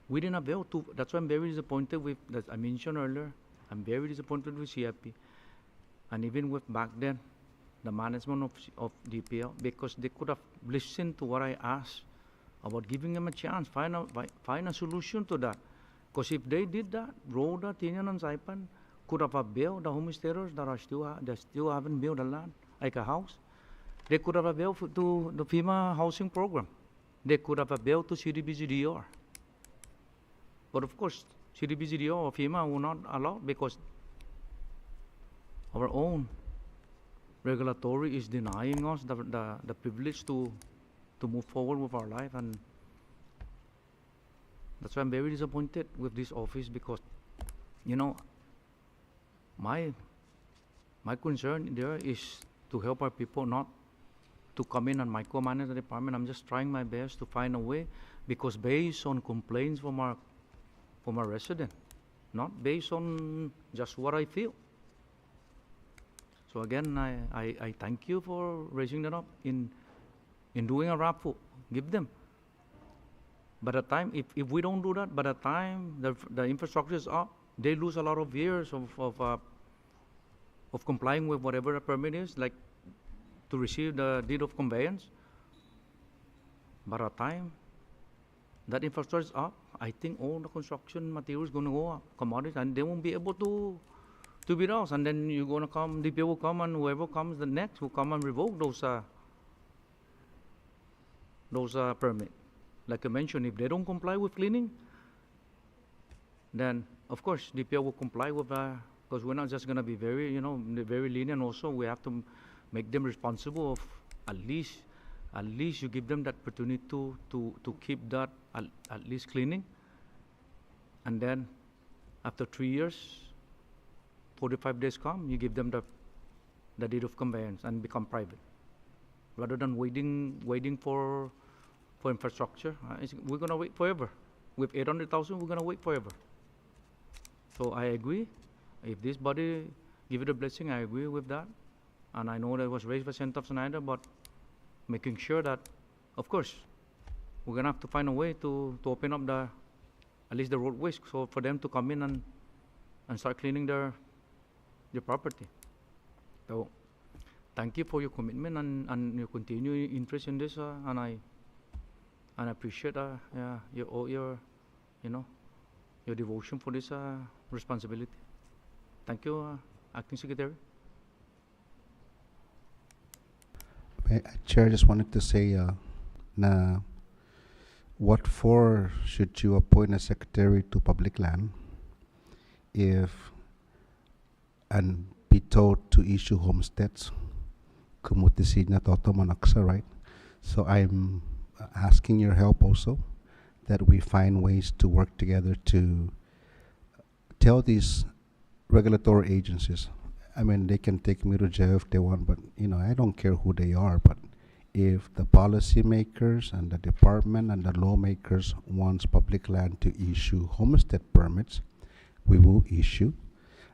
we didn't avail to. That's why I'm very disappointed with, that I mentioned earlier, I'm very disappointed with CIP. And even with back then, the management of DPL, because they could have listened to what I asked about giving them a chance, find a solution to that. Because if they did that, Rhoda, Tinian, and Saipan could have availed the homesteaders that still haven't built a land, like a house. They could have availed to the FEMA housing program. They could have availed to CDBGDR. But of course, CDBGDR or FEMA will not allow, because our own regulatory is denying us the privilege to move forward with our life. And that's why I'm very disappointed with this office, because, my concern there is to help our people, not to come in and micromanage the department. I'm just trying my best to find a way, because based on complaints from our resident, not based on just what I feel. So again, I thank you for raising that up in doing a RAPO. Give them. By the time, if we don't do that, by the time the infrastructure is up, they lose a lot of years of complying with whatever the permit is, like to receive the deed of conveyance. By the time that infrastructure is up, I think all the construction materials going to go up, commodities, and they won't be able to build house. And then you're going to come, DPO will come, and whoever comes the next will come and revoke those those permit. Like I mentioned, if they don't comply with cleaning, then of course DPL will comply with, because we're not just gonna be very, very lenient. Also, we have to make them responsible of at least you give them that opportunity to keep that at least cleaning, and then after 3 years, 45 days come, you give them the deed of conveyance and become private, rather than waiting for infrastructure. We're gonna wait forever. With 800,000, we're gonna wait forever. So I agree. If this body give it a blessing, I agree with that. And I know that was raised by Senator Snyder, but making sure that, of course, we're gonna have to find a way to open up at least the roadways, so for them to come in and start cleaning their property. So thank you for your commitment and your continued interest in this, and I appreciate your devotion for this responsibility. Thank you, Acting Secretary. Chair, I just wanted to say, what for should you appoint a secretary to public land if and be told to issue homesteads? Kumutisi na toto manaksa, right? So I'm asking your help also, that we find ways to work together to tell these regulatory agencies. I mean, they can take me to jail if they want, but I don't care who they are. But if the policymakers and the department and the lawmakers wants public land to issue homestead permits, we will issue.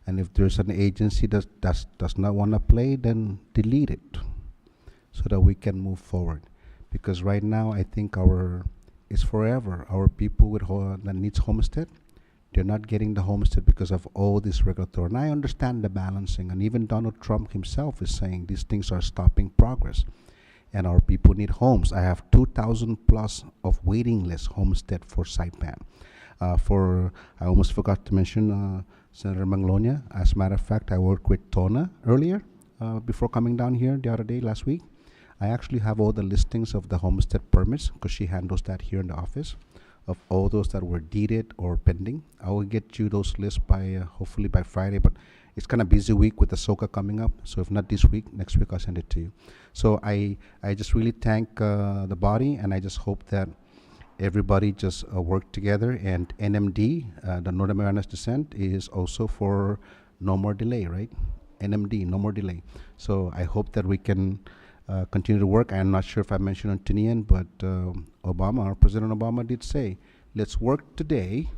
And if there's an agency that does not want to play, then delete it, so that we can move forward. Because right now, I think it's forever. Our people that needs homestead, they're not getting the homestead because of all this regulatory. And I understand the balancing, and even Donald Trump himself is saying these things are stopping progress, and our people need homes. I have 2,000 plus of waiting list homestead for Saipan. I almost forgot to mention Senator Manglonia. As a matter of fact, I worked with Tona earlier, before coming down here the other day, last week. I actually have all the listings of the homestead permits, because she handles that here in the office, of all those that were deeded or pending. I will get you those lists by, hopefully by Friday, but it's kind of busy week with the SOCA coming up. So if not this week, next week I'll send it to you. So I just really thank the body, and I just hope that everybody just work together. And NMD, the Northern Marianas Descent, is also for no more delay, right? NMD, no more delay. So I hope that we can continue to work. I'm not sure if I mentioned Antonian, but President Obama did say, let's work today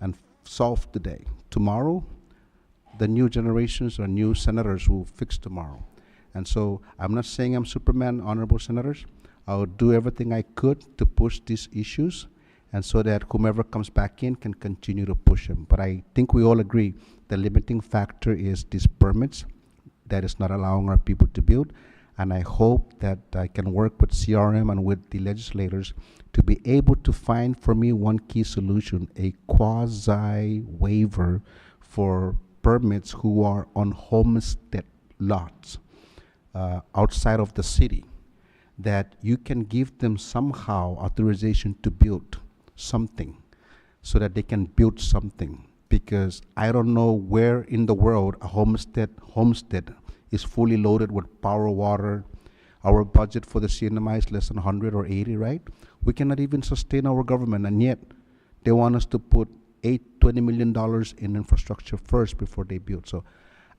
and solve today. Tomorrow, the new generations or new senators will fix tomorrow. And so I'm not saying I'm Superman, honorable senators. I'll do everything I could to push these issues, and so that whomever comes back in can continue to push them. But I think we all agree the limiting factor is these permits that is not allowing our people to build. And I hope that I can work with CRM and with the legislators to be able to find for me one key solution, a quasi waiver for permits who are on homestead lots outside of the city, that you can give them somehow authorization to build something so that they can build something. Because I don't know where in the world a homestead is fully loaded with power, water. Our budget for the CNMI is less than 100 or 80, right? We cannot even sustain our government, and yet they want us to put $20 million in infrastructure first before they build. So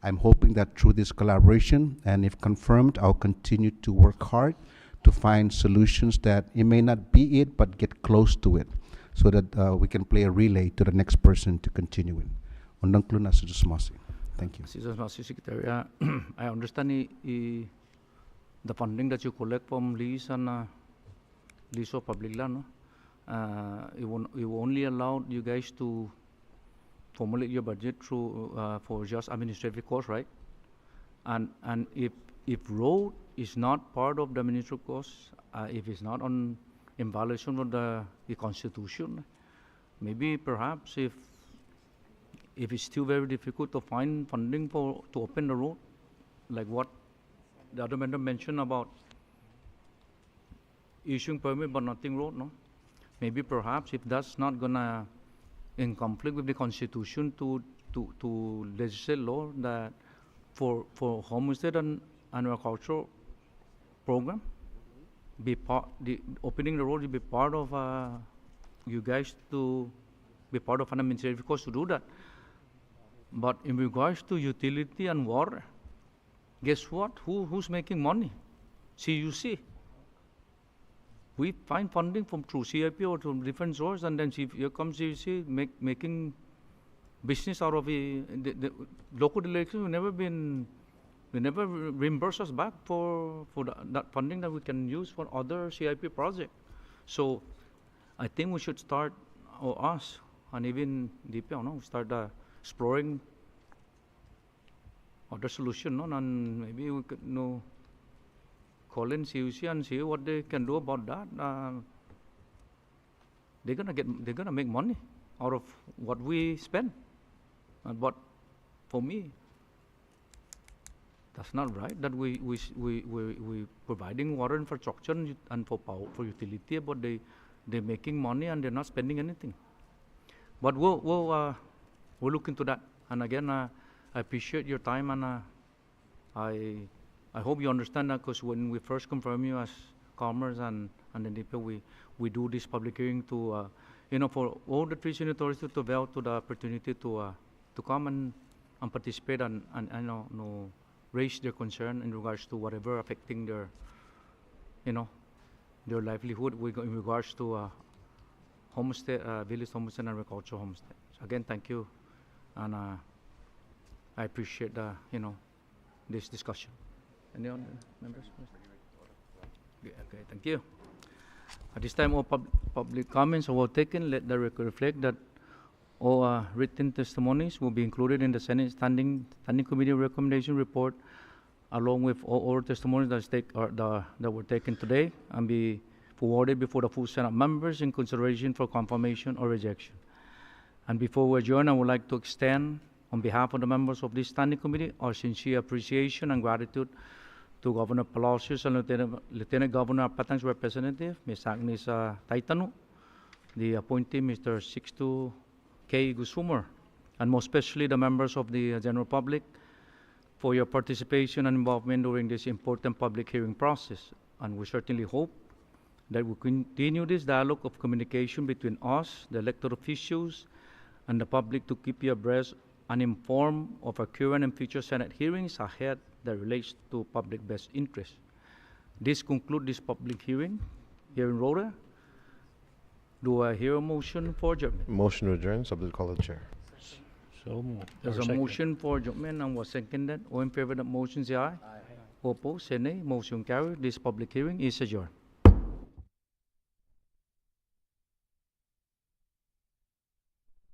I'm hoping that through this collaboration, and if confirmed, I'll continue to work hard to find solutions that it may not be it, but get close to it, so that we can play a relay to the next person to continue it. Thank you. Secretary, I understand the funding that you collect from lease and lease of public land. It will only allow you guys to formulate your budget through for just administrative costs, right? And if road is not part of the administrative costs, if it's not in violation of the Constitution, maybe perhaps if it's still very difficult to find funding to open the road, like what the other member mentioned about issuing permit but nothing road, no? Maybe perhaps if that's not gonna in conflict with the constitution to legislate law that for homestead and agricultural program, be part, the opening the road will be part of you guys to be part of an administrative cost to do that. But in regards to utility and water, guess what? Who's making money? CUC. We find funding from through CIP or from different sources, and then here comes CUC making business out of the local elections. We never reimburse us back for that funding that we can use for other CIP projects. So I think we should start, or us, and even DPL, no, start exploring other solution, no, and maybe we could call in CUC and see what they can do about that. They're gonna make money out of what we spend. But for me, that's not right. That we providing water infrastructure and for power, for utility, but they're making money and they're not spending anything. But we'll look into that. And again, I appreciate your time, and I hope you understand that, because when we first confirm you as Commerce and the DPO, we do this public hearing to for all the three signatories to avail to the opportunity to come and participate and raise their concern in regards to whatever affecting their their livelihood in regards to homestead, village homestead and agricultural homestead. So again, thank you, and I appreciate this discussion. Any other members? Okay, thank you. At this time, all public comments were taken. Let the record reflect that all written testimonies will be included in the Senate Standing Committee recommendation report, along with all oral testimonies that were taken today, and be forwarded before the full Senate members in consideration for confirmation or rejection. And before we adjourn, I would like to extend, on behalf of the members of this Standing Committee, our sincere appreciation and gratitude to Governor Palacios and Lieutenant Governor Patang's representative, Ms. Agnes Taitanu, the appointee, Mr. Sixto K. Gusumar, and most especially the members of the general public for your participation and involvement during this important public hearing process. And we certainly hope that we continue this dialogue of communication between us, the elected officials, and the public to keep you abreast and informed of our current and future Senate hearings ahead that relates to public best interest. This concludes this public hearing here in Rhoda. Do I hear a motion for adjournment? Motion to adjourn, subject to call of the chair. So moved. There's a motion for adjournment and was seconded. All in favor of the motion, say aye. Aye. All opposed, say nay. Motion carried. This public hearing is adjourned.